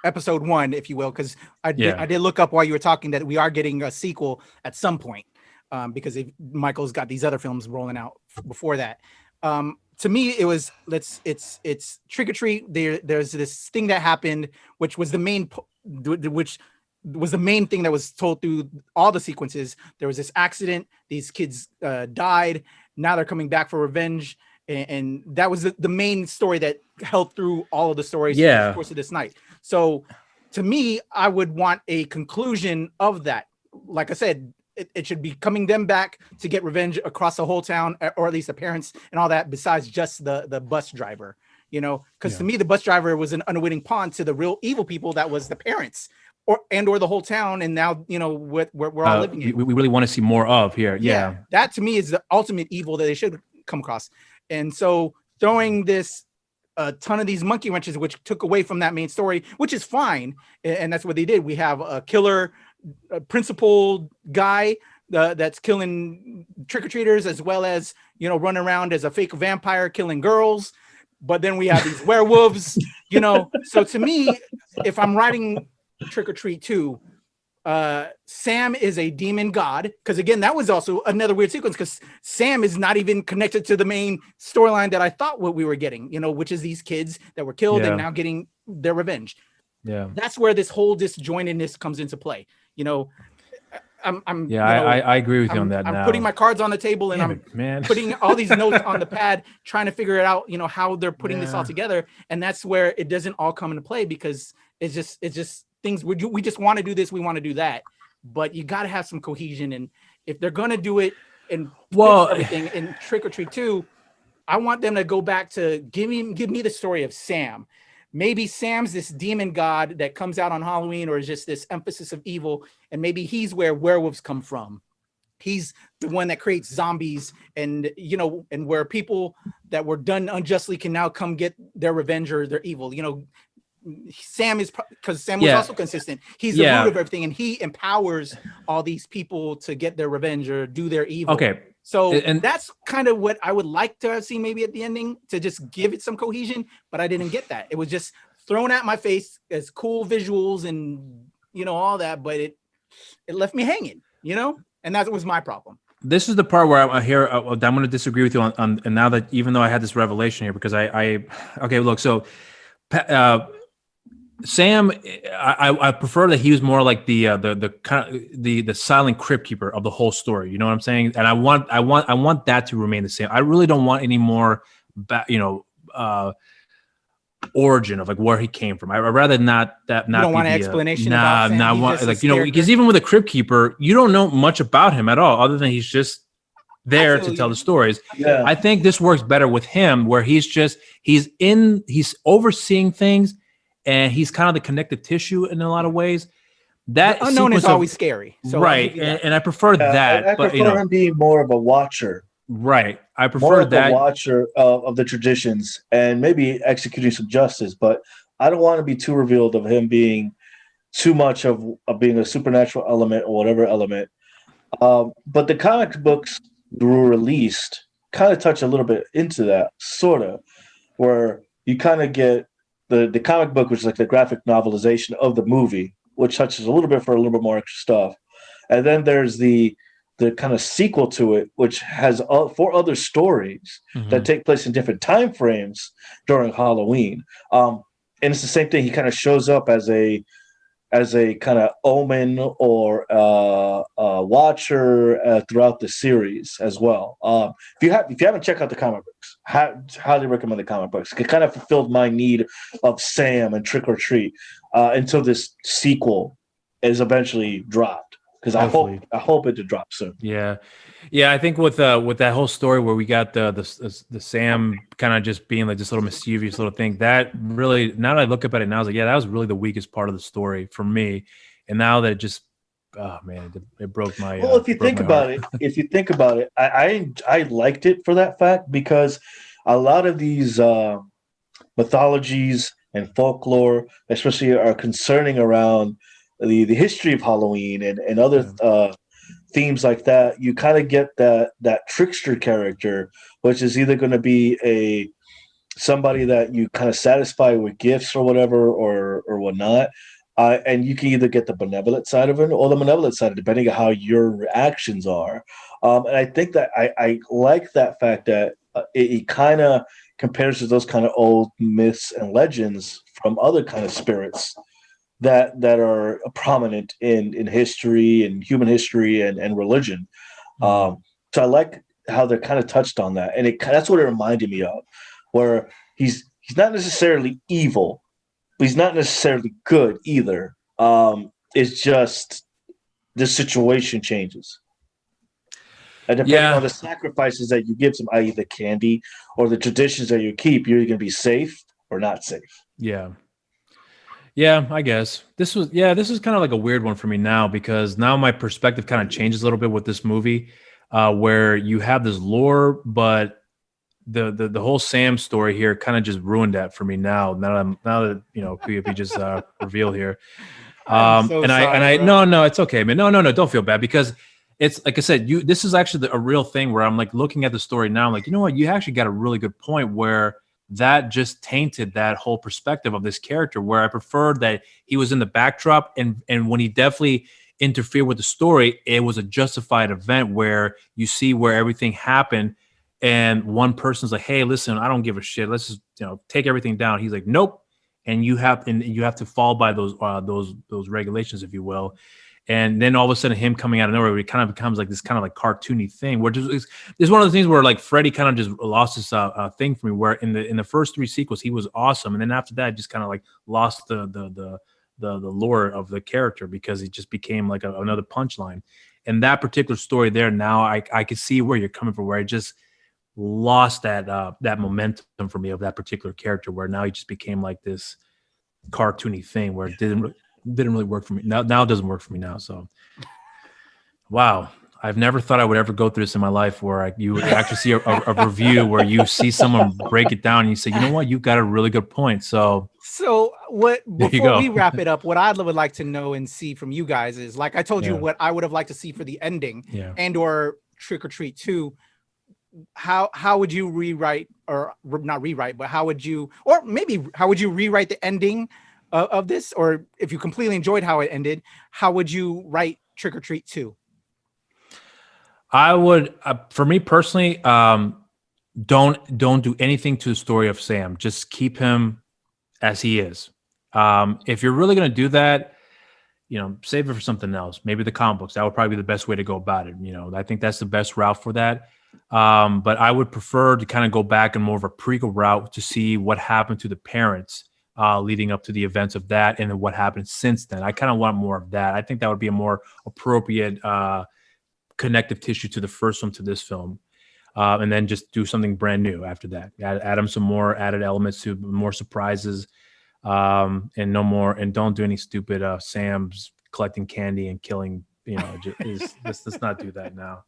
episode 1, if you will, because I did look up while you were talking that we are getting a sequel at some point, because Michael's got these other films rolling out before that. To me, it was it's Trick or Treat. There's this thing that happened, which was the main thing that was told through all the sequences. There was this accident. These kids died. Now they're coming back for revenge, and that was the main story that held through all of the stories through the course of this night. So, to me, I would want a conclusion of that. Like I said, it should be coming them back to get revenge across the whole town, or at least the parents and all that, besides just the bus driver, because to me, the bus driver was an unwitting pawn to the real evil people that was the parents or the whole town. And now, we're all living in. We really want to see more of here. Yeah. That to me is the ultimate evil that they should come across. And so throwing a ton of these monkey wrenches, which took away from that main story, which is fine. And that's what they did. We have a killer principal guy that's killing trick-or-treaters, as well as running around as a fake vampire killing girls. But then we have these werewolves, so to me, if I'm writing Trick or Treat 2, Sam is a demon god, because again, that was also another weird sequence, because Sam is not even connected to the main storyline that I thought what we were getting, which is these kids that were killed and now getting their revenge. Yeah, that's where this whole disjointedness comes into play. I agree with you on that. I'm putting my cards on the table, and putting all these notes on the pad, trying to figure it out, how they're putting this all together. And that's where it doesn't all come into play, because it's just things we just want to do this, we want to do that, but you got to have some cohesion. And if they're going to do it and everything in Trick or Treat 2, I want them to go back to give me the story of Sam. Maybe Sam's this demon god that comes out on Halloween, or is just this emphasis of evil. And maybe he's where werewolves come from. He's the one that creates zombies, and and where people that were done unjustly can now come get their revenge or their evil. Sam is, because Sam was also consistent. He's the root of everything, and he empowers all these people to get their revenge or do their evil. Okay. So and that's kind of what I would like to have seen maybe at the ending, to just give it some cohesion, but I didn't get that. It was just thrown at my face as cool visuals and all that, but it left me hanging, and that was my problem. This is the part where I'm here. I'm going to disagree with you on, and now that, even though I had this revelation here, because okay, look, so Sam, I prefer that he was more like the kind of the silent crypt keeper of the whole story. You know what I'm saying? And I want that to remain the same. I really don't want any more, origin of like where he came from. I'd rather not that. Not you don't want an explanation. Because even with a crypt keeper, you don't know much about him at all, other than he's just there to tell the stories. Yeah. I think this works better with him, where he's overseeing things. And he's kind of the connective tissue in a lot of ways. That the unknown is always scary, so right? And I prefer that. I prefer him being more of a watcher, right? I prefer more that a watcher of the traditions, and maybe executing some justice. But I don't want to be too revealed of him being too much of being a supernatural element or whatever element. But the comic books were released kind of touch a little bit into that, sort of, where you kind of get the comic book, which is like the graphic novelization of the movie, which touches a little bit for a little bit more extra stuff. And then there's the kind of sequel to it, which has 4 other stories that take place in different time frames during Halloween. And it's the same thing. He kind of shows up as a kind of omen or watcher throughout the series as well. If you haven't checked out the comic books, highly recommend the comic books. It kind of fulfilled my need of Sam and Trick or Treat until this sequel is eventually dropped. Because I hope it to drop soon. Yeah. I think with that whole story where we got the Sam kind of just being like this little mischievous little thing, that really, now that I look up at it now, I was like, yeah, that was really the weakest part of the story for me. And now that it just, oh man, it broke my. Well, if you think about it, I liked it for that fact, because a lot of these mythologies and folklore, especially are concerning around the history of Halloween and other themes like that, you kind of get that trickster character, which is either going to be somebody that you kind of satisfy with gifts or whatever or whatnot. And you can either get the benevolent side of it or the malevolent side, depending on how your reactions are. And I think that I like that fact that it kind of compares to those kind of old myths and legends from other kind of spirits that are prominent in history and human history and religion. So I like how they're kind of touched on that, and that's what it reminded me of, where he's not necessarily evil, but he's not necessarily good either. It's just the situation changes. And depending on the sacrifices that you give them, i.e. the candy or the traditions that you keep, you're going to be safe or not safe. Yeah. Yeah, I guess. This is kind of like a weird one for me now, because now my perspective kind of changes a little bit with this movie, where you have this lore, but the whole Sam story here kind of just ruined that for me now that PFP just revealed here. No, it's okay, man. No, don't feel bad, because it's like I said, this is actually a real thing where I'm like looking at the story now, I'm like, you know what, you actually got a really good point where that just tainted that whole perspective of this character, where I preferred that he was in the backdrop, and when he definitely interfered with the story, it was a justified event where you see where everything happened, and one person's like, hey, listen, I don't give a shit, let's just take everything down. He's like, nope. And you have to fall by those regulations, if you will. And then all of a sudden, him coming out of nowhere, it kind of becomes like this kind of like cartoony thing, where it's one of the things where like Freddy kind of just lost this thing for me. Where in the first 3 sequels, he was awesome, and then after that, just kind of like lost the lore of the character, because he just became like another punchline. And that particular story there, now I can see where you're coming from, where I just lost that momentum for me of that particular character, where now he just became like this cartoony thing where it didn't really work for me. Now it doesn't work for me now. So, wow. I've never thought I would ever go through this in my life, where you would actually see a review where you see someone break it down and you say, you know what, you've got a really good point. So before we wrap it up, what I would like to know and see from you guys is, like I told you, what I would have liked to see for the ending and or Trick or Treat 2. How would you rewrite, or not rewrite, but how would you rewrite the ending of this? Or if you completely enjoyed how it ended, how would you write Trick or Treat 2? I would, for me personally, don't do anything to the story of Sam. Just keep him as he is. If you're really going to do that, save it for something else. Maybe the comic books. That would probably be the best way to go about it. I think that's the best route for that. But I would prefer to kind of go back in more of a prequel route to see what happened to the parents leading up to the events of that, and then what happened since then. I kind of want more of that. I think that would be a more appropriate connective tissue to the first one, to this film. And then just do something brand new after that. Add them some more added elements, to more surprises, and no more, and don't do any stupid Sam's collecting candy and killing. Let's not do that now.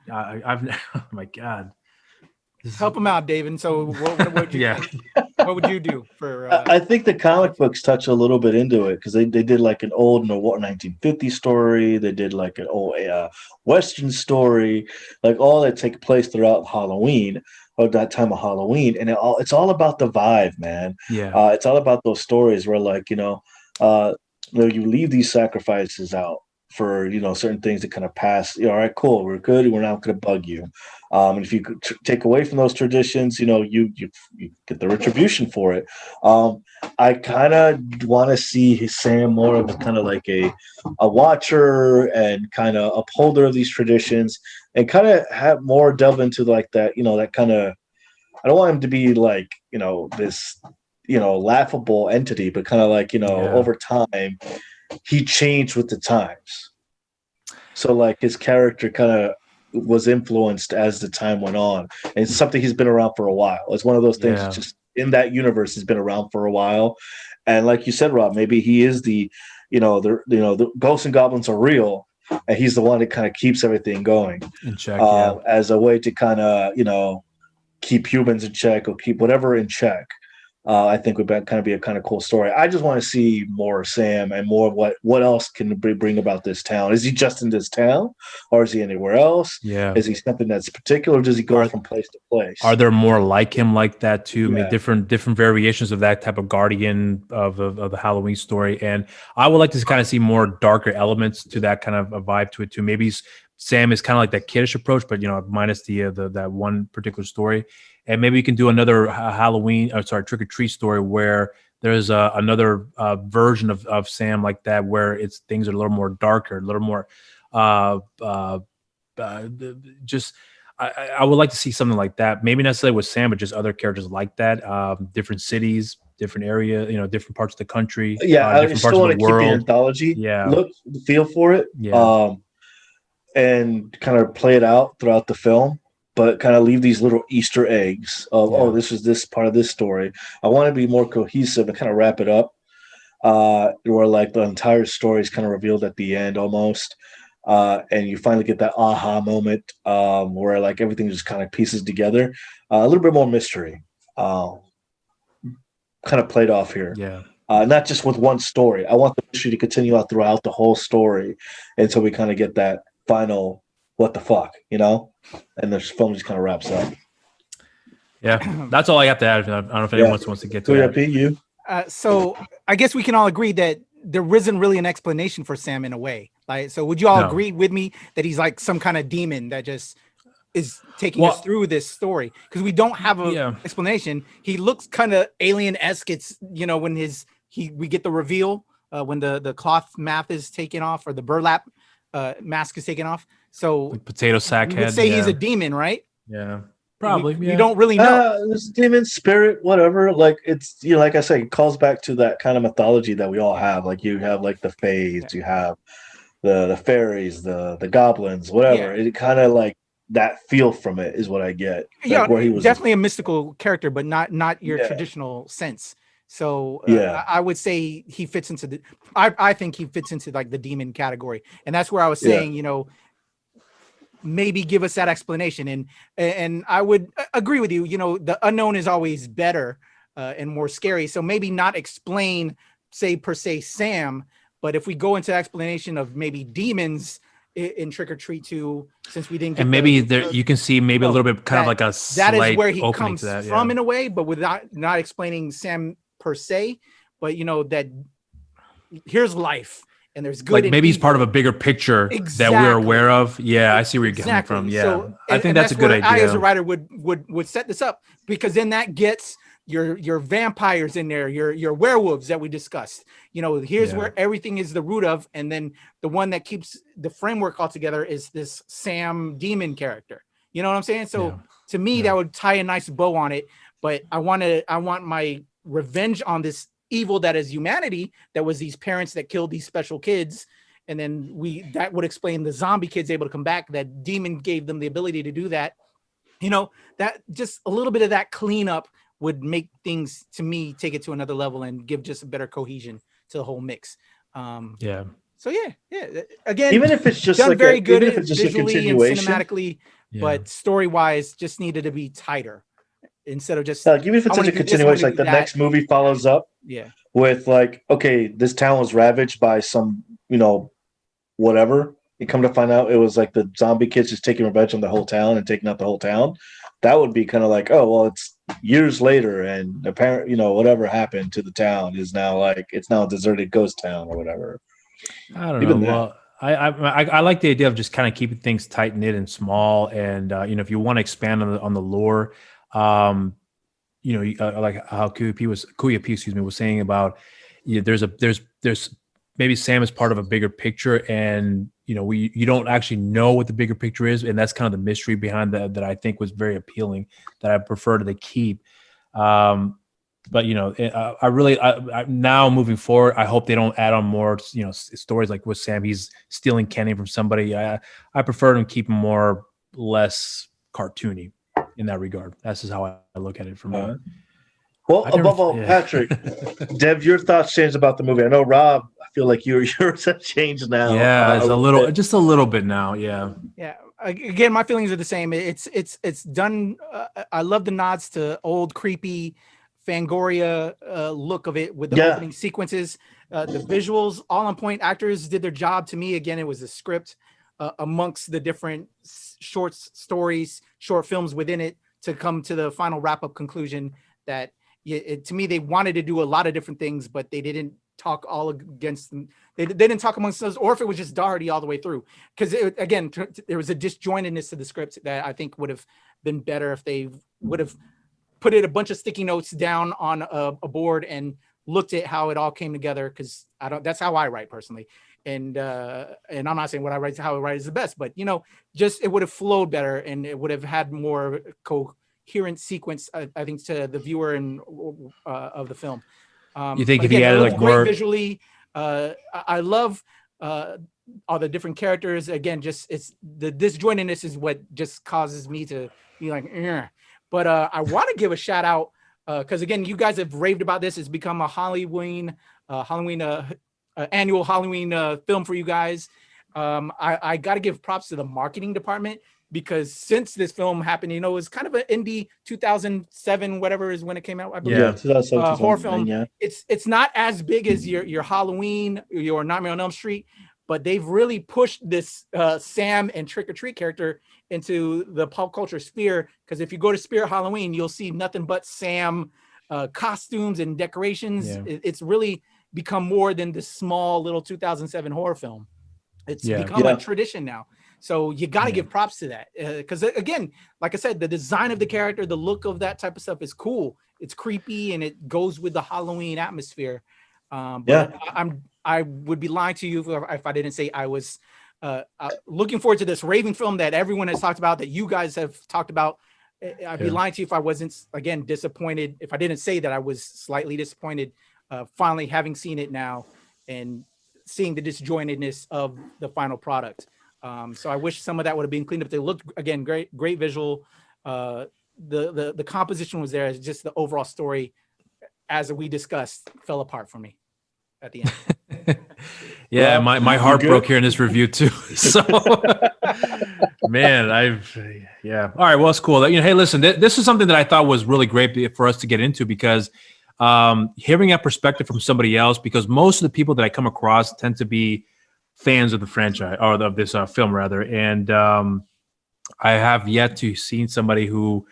Oh my God. Help him out, David. So what would you what would you do for I think the comic books touch a little bit into it, because they did like an old 1950 story, they did like an old Western story, like all that take place throughout Halloween, or that time of Halloween, and it's all about the vibe, man. It's all about those stories where, like, you leave these sacrifices out for certain things that kind of pass. All right, cool, we're good, we're not going to bug you. And if you could take away from those traditions, you get the retribution for it. I kind of want to see Sam more of a kind of like a watcher and kind of upholder of these traditions, and kind of have more delve into like that, that kind of, I don't want him to be like, this, laughable entity, but kind of like, over time, he changed with the times. So like his character kind of was influenced as the time went on. And it's something he's been around for a while. It's one of those things that just in that universe has been around for a while. And like you said, Rob, maybe he is the ghosts and goblins are real, and he's the one that kind of keeps everything going in check, as a way to kind of, keep humans in check, or keep whatever in check. I think would kind of be a kind of cool story. I just want to see more Sam and more of what else can bring about this town. Is he just in this town, or is he anywhere else? Yeah. Is he something that's particular, or does he go from place to place? Are there more like him like that too? Yeah. I mean, different variations of that type of guardian of the Halloween story. And I would like to kind of see more darker elements to that kind of a vibe to it too. Maybe Sam is kind of like that kiddish approach, but minus the that one particular story. And maybe you can do another trick or treat story where there's another version of Sam like that, where things are a little more darker, a little more just. I would like to see something like that. Maybe not necessarily with Sam, but just other characters like that. Different cities, different area, different parts of the country. Yeah, different I still want to keep the anthology. Yeah, look, feel for it. Yeah. And kind of play it out throughout the film, but kind of leave these little Easter eggs of, this is this part of this story. I want to be more cohesive and kind of wrap it up, where like the entire story is kind of revealed at the end almost. And you finally get that aha moment where like everything just kind of pieces together. A little bit more mystery kind of played off here. Yeah. Not just with one story. I want the mystery to continue out throughout the whole story until we kind of get that final what the fuck, and the film just kind of wraps up. Yeah, that's all I have to add. I don't know if anyone else wants to get to that. You. So I guess we can all agree that there isn't really an explanation for Sam in a way. Like, so would you all agree with me that he's like some kind of demon that just is taking us through this story? Because we don't have an explanation. He looks kind of alien-esque. It's when we get the reveal when the cloth mask is taken off, or the burlap mask is taken off. So like potato sack head. Would say he's a demon, right? Yeah. Probably. We don't really know. This demon spirit, whatever. Like it's like I say, it calls back to that kind of mythology that we all have. Like you have like the fays, you have the fairies, the goblins, whatever. It kind of like that feel from it is what I get. Like where he was definitely a mystical character, but not your traditional sense. So I would say he fits into I think he fits into like the demon category, and that's where I was saying, maybe give us that explanation. And I would agree with you. The unknown is always better and more scary. So maybe not explain, say per se Sam, but if we go into explanation of maybe demons in Trick or Treat 2, since we didn't get, and maybe you can see maybe a little bit kind of like a that is where he comes that, from in a way, but without not explaining Sam per se, but that here's life. And there's good. Like maybe he's part of a bigger picture that we're aware of. Yeah, I see where you're coming from. Yeah, so, I think that's a good idea. I, as a writer, would set this up, because then that gets your vampires in there, your werewolves that we discussed. Here's where everything is the root of, and then the one that keeps the framework all together is this Sam demon character. You know what I'm saying? So to me, that would tie a nice bow on it. But I want my revenge on this evil that is humanity, that was these parents that killed these special kids, and then that would explain the zombie kids able to come back. That demon gave them the ability to do that. That just a little bit of that cleanup would make things, to me, take it to another level and give just a better cohesion to the whole mix. So again, even if it's just done like very good even if it's just visually and cinematically, but story wise just needed to be tighter. Instead of just even if it's such a continuation, like the next movie follows up with like, okay, this town was ravaged by some, whatever. You come to find out it was like the zombie kids just taking revenge on the whole town and taking out the whole town. That would be kind of like, oh, well, it's years later and apparently, whatever happened to the town is now it's now a deserted ghost town or whatever. I don't know. Well, I like the idea of just kind of keeping things tight knit and small. And, if you want to expand on the lore, like how Kuya was saying about, there's maybe Sam is part of a bigger picture, and you don't actually know what the bigger picture is, and that's kind of the mystery behind that I think was very appealing, that I prefer to keep. But I now moving forward, I hope they don't add on more stories like with Sam. He's stealing candy from somebody. I prefer to keep him less cartoony in that regard. That's just how I look at it from me. Well, above all, Patrick, Dev, your thoughts changed about the movie. I know, Rob, I feel like yours have changed now. Yeah, it's just a little bit now. Yeah. Yeah. Again, my feelings are the same. It's done. I love the nods to old creepy Fangoria look of it with the opening sequences. The visuals, all on point. Actors did their job. To me, again, it was a script amongst the different short stories, short films within it to come to the final wrap-up conclusion that to me, they wanted to do a lot of different things, but they didn't talk all against them. They didn't talk amongst themselves, or if it was just Dougherty all the way through. Because again, there was a disjointedness to the script that I think would have been better if they would have put a bunch of sticky notes down on a board and looked at how it all came together. Because that's how I write personally. And I'm not saying what I write, how I write is the best, but just it would have flowed better and it would have had more coherent sequence, I think, to the viewer and of the film. You think if he added like more visually, I love all the different characters. Again, just it's the disjointedness is what just causes me to be like, eh. But I want to give a shout out because again, you guys have raved about this. It's become a Halloween annual Halloween film for you guys. I got to give props to the marketing department because since this film happened, it was kind of an indie 2007, whatever is when it came out. I believe. Yeah, 2007, horror film. Yeah. It's not as big as your Halloween, your Nightmare on Elm Street, but they've really pushed this Sam and Trick or Treat character into the pop culture sphere. Because if you go to Spirit Halloween, you'll see nothing but Sam costumes and decorations. Yeah. It's really become more than the small little 2007 horror film. It's become a tradition now. So you got to give props to that because again, like I said, the design of the character, the look of that type of stuff is cool. It's creepy and it goes with the Halloween atmosphere. But I would be lying to you if I didn't say I was looking forward to this raving film that everyone has talked about, that you guys have talked about. I'd be lying to you if I wasn't again disappointed. If I didn't say that I was slightly disappointed, finally having seen it now and seeing the disjointedness of the final product. So I wish some of that would have been cleaned up. They looked again great visual. The composition was there. It's just the overall story, as we discussed, fell apart for me at the end. Yeah, well, my heart broke here in this review too. So, man, all right, well, it's cool. Hey, listen, this is something that I thought was really great for us to get into because hearing a perspective from somebody else, because most of the people that I come across tend to be fans of the franchise or of this film rather. And I have yet to see somebody who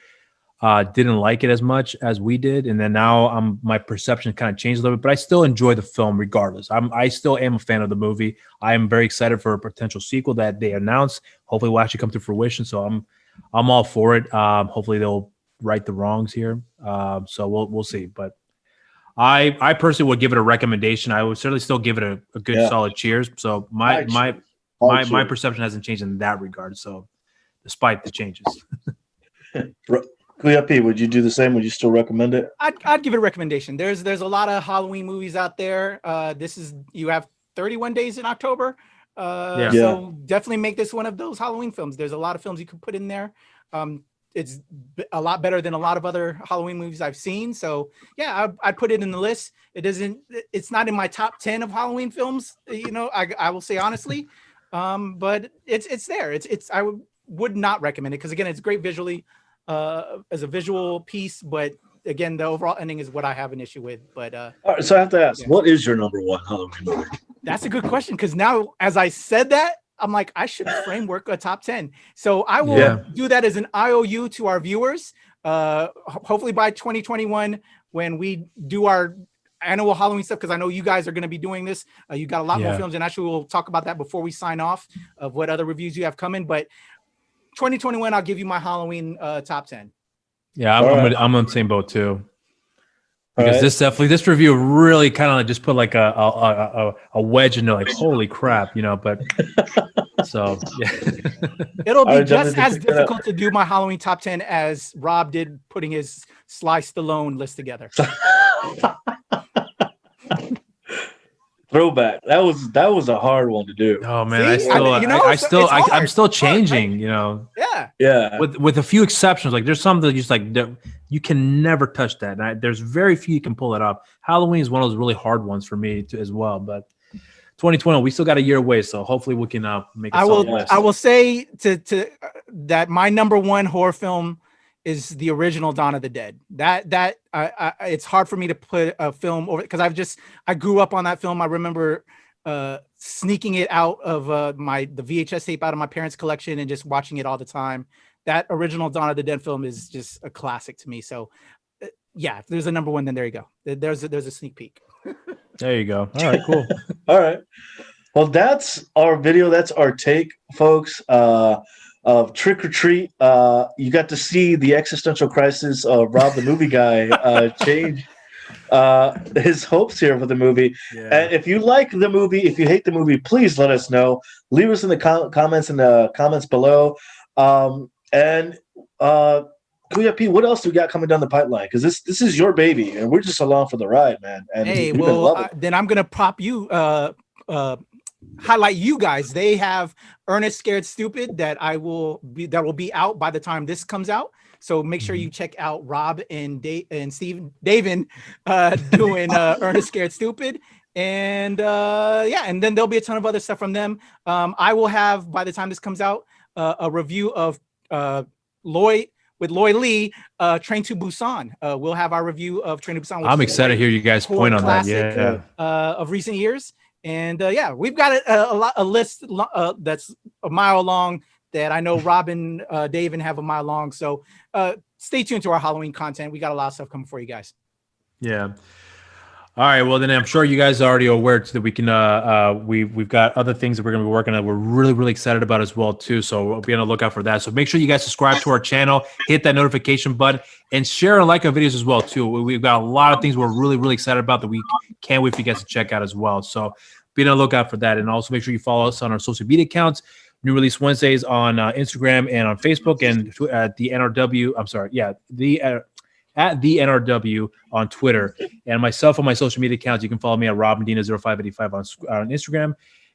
didn't like it as much as we did. And then now my perception kind of changed a little bit, but I still enjoy the film regardless. I still am a fan of the movie. I am very excited for a potential sequel that they announced. Hopefully will actually come to fruition. So I'm all for it. Hopefully they'll right the wrongs here. So we'll see. But I personally would give it a recommendation. I would certainly still give it a good solid cheers. So my perception hasn't changed in that regard. So despite the changes. P, would you do the same? Would you still recommend it? I'd give it a recommendation. There's a lot of Halloween movies out there. You have 31 days in October. So definitely make this one of those Halloween films. There's a lot of films you could put in there. It's a lot better than a lot of other Halloween movies I've seen. So yeah, I'd put it in the list. It's not in my top 10 of Halloween films, I will say honestly. But it's there. I would not recommend it because again, it's great visually as a visual piece, but again, the overall ending is what I have an issue with. But all right, so I have to ask, what is your number one Halloween movie? That's a good question because now, as I said that, I'm like, I should framework a top 10. So I will do that as an IOU to our viewers. Hopefully by 2021, when we do our annual Halloween stuff, because I know you guys are going to be doing this. You got a lot more films, and actually we'll talk about that before we sign off of what other reviews you have coming. But 2021, I'll give you my Halloween top 10. Yeah, I'm on the same boat too. Because this review really kind of just put like a wedge into like, holy crap, but so yeah. It'll be just as difficult to do my Halloween top 10 as Rob did putting his Sly Stallone list together. Throwback. That was a hard one to do. Oh man, I'm still changing. Yeah. With a few exceptions, like there's some that just like you can never touch that. And there's very few you can pull it up. Halloween is one of those really hard ones for me as well. But 2020, we still got a year away, so hopefully we can make. I will say to that my number one horror film is the original Dawn of the Dead. That it's hard for me to put a film over because I grew up on that film. I remember sneaking it out of the VHS tape out of my parents' collection and just watching it all the time. That original Dawn of the Dead film is just a classic to me. So yeah, if there's a number one, then there you go. There's a sneak peek. There you go. All right, cool. All right. Well, that's our video. That's our take, folks. Of Trick or Treat. You got to see the existential crisis of Rob the movie guy change his hopes here for the movie. Yeah. And if you like the movie, if you hate the movie, please let us know. Leave us in the comments below. And Kuya P, what else do we got coming down the pipeline? Because this is your baby, and we're just along for the ride, man. And hey, well, then I'm gonna prop you. Highlight you guys. They have Ernest Scared Stupid that will be out by the time this comes out. So make sure you check out Rob and David doing Ernest Scared Stupid. And and then there'll be a ton of other stuff from them. I will have, by the time this comes out, a review of Lloyd Lee, Train to Busan. We'll have our review of Train to Busan. I'm excited to hear you guys point on that. Yeah. Of recent years. And we've got a list that's a mile long that I know Rob and Dave have a mile long. So stay tuned to our Halloween content. We got a lot of stuff coming for you guys. Yeah. All right. Well, then I'm sure you guys are already aware that we can. We've got other things that we're going to be working on. We're really, really excited about as well too. So we'll be on the lookout for that. So make sure you guys subscribe to our channel, hit that notification button, and share and like our videos as well too. We've got a lot of things we're really, really excited about that we can't wait for you guys to check out as well. So be on the lookout for that, and also make sure you follow us on our social media accounts. New Release Wednesdays on Instagram and on Facebook, and at the NRW. I'm sorry, at the NRW on Twitter, and myself on my social media accounts. You can follow me at RobMedina0585 on Instagram.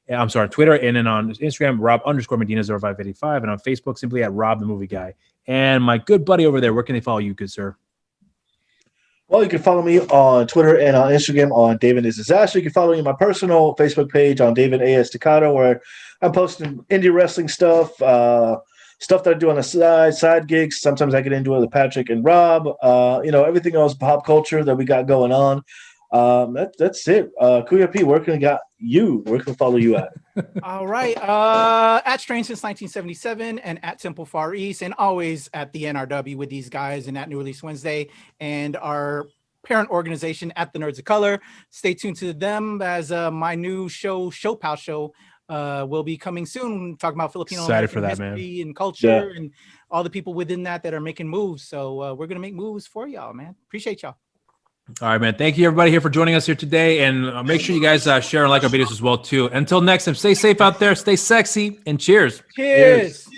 I'm sorry, Twitter, and then on Instagram, Rob_Medina0585, and on Facebook, simply at Rob the Movie Guy. And my good buddy over there, where can they follow you, good sir? Well, you can follow me on Twitter and on Instagram on David is Disaster. You can follow me on my personal Facebook page on David A. Estacado, where I'm posting indie wrestling stuff, stuff that I do on the side gigs. Sometimes I get into it with Patrick and Rob. Everything else pop culture that we got going on. That's it. Kuya P, where can we follow you at? All right. At Strange Since 1977 and at Temple Far East, and always at the NRW with these guys and at New Release Wednesday and our parent organization at the Nerds of Color. Stay tuned to them as my new show Pal Show will be coming soon. Talking about Filipino history and culture and all the people within that are making moves. So we're gonna make moves for y'all, man. Appreciate y'all. All right, man. Thank you, everybody, here for joining us here today. And make sure you guys share and like our videos as well, too. Until next time, stay safe out there, stay sexy, and cheers. Cheers.